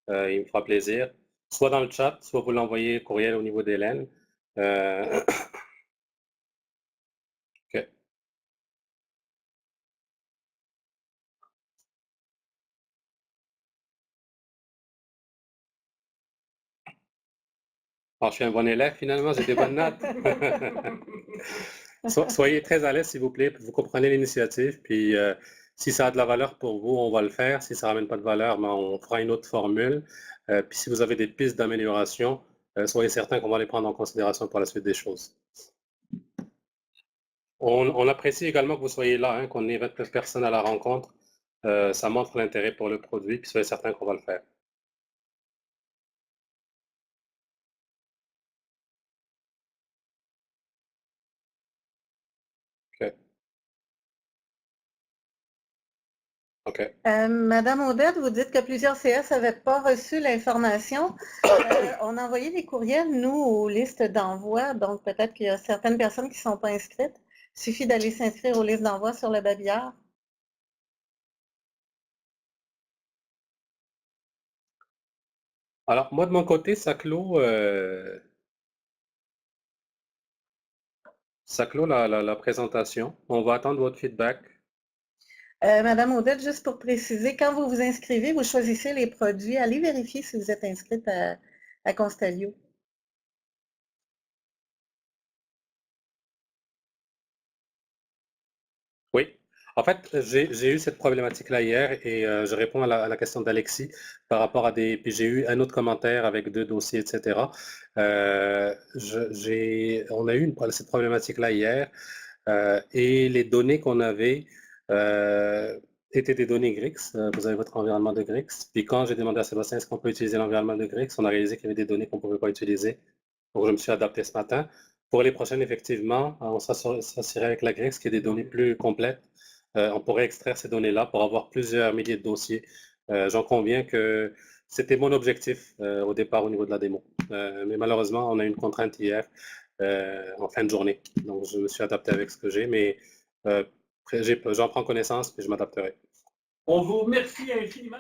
il me fera plaisir. Soit dans le chat, soit vous l'envoyez courriel au niveau d'Hélène. OK. Alors, je suis un bon élève, finalement, j'ai des bonnes notes. Soyez très à l'aise, s'il vous plaît, vous comprenez l'initiative, puis si ça a de la valeur pour vous, on va le faire. Si ça ne ramène pas de valeur, ben, on fera une autre formule. Puis si vous avez des pistes d'amélioration, soyez certains qu'on va les prendre en considération pour la suite des choses. On apprécie également que vous soyez là, hein, qu'on ait 29 personnes à la rencontre. Ça montre l'intérêt pour le produit, puis soyez certains qu'on va le faire. OK. OK. Madame Odette, vous dites que plusieurs CS n'avaient pas reçu l'information. On a envoyé des courriels, nous, aux listes d'envoi, donc peut-être qu'il y a certaines personnes qui ne sont pas inscrites. Il suffit d'aller s'inscrire aux listes d'envoi sur le babillard. Alors, moi, de mon côté, ça clôt la présentation. On va attendre votre feedback. Madame Odette, juste pour préciser, quand vous vous inscrivez, vous choisissez les produits. Allez vérifier si vous êtes inscrite à Constalio. Oui. En fait, j'ai eu cette problématique-là hier et je réponds à la question d'Alexis par rapport à des... Puis j'ai eu un autre commentaire avec 2 dossiers, etc. On a eu cette problématique-là hier et les données qu'on avait étaient des données GRIX. Vous avez votre environnement de GRIX. Puis quand j'ai demandé à Sébastien est-ce qu'on peut utiliser l'environnement de GRIX, on a réalisé qu'il y avait des données qu'on ne pouvait pas utiliser. Donc je me suis adapté ce matin. Pour les prochaines, effectivement, on s'assierait avec la GRIX qui a des données plus complètes. On pourrait extraire ces données-là pour avoir plusieurs milliers de dossiers. J'en conviens que c'était mon objectif au départ au niveau de la démo. Mais malheureusement, on a eu une contrainte hier en fin de journée. Donc, je me suis adapté avec ce que j'ai, mais j'en prends connaissance et je m'adapterai. On vous remercie infiniment.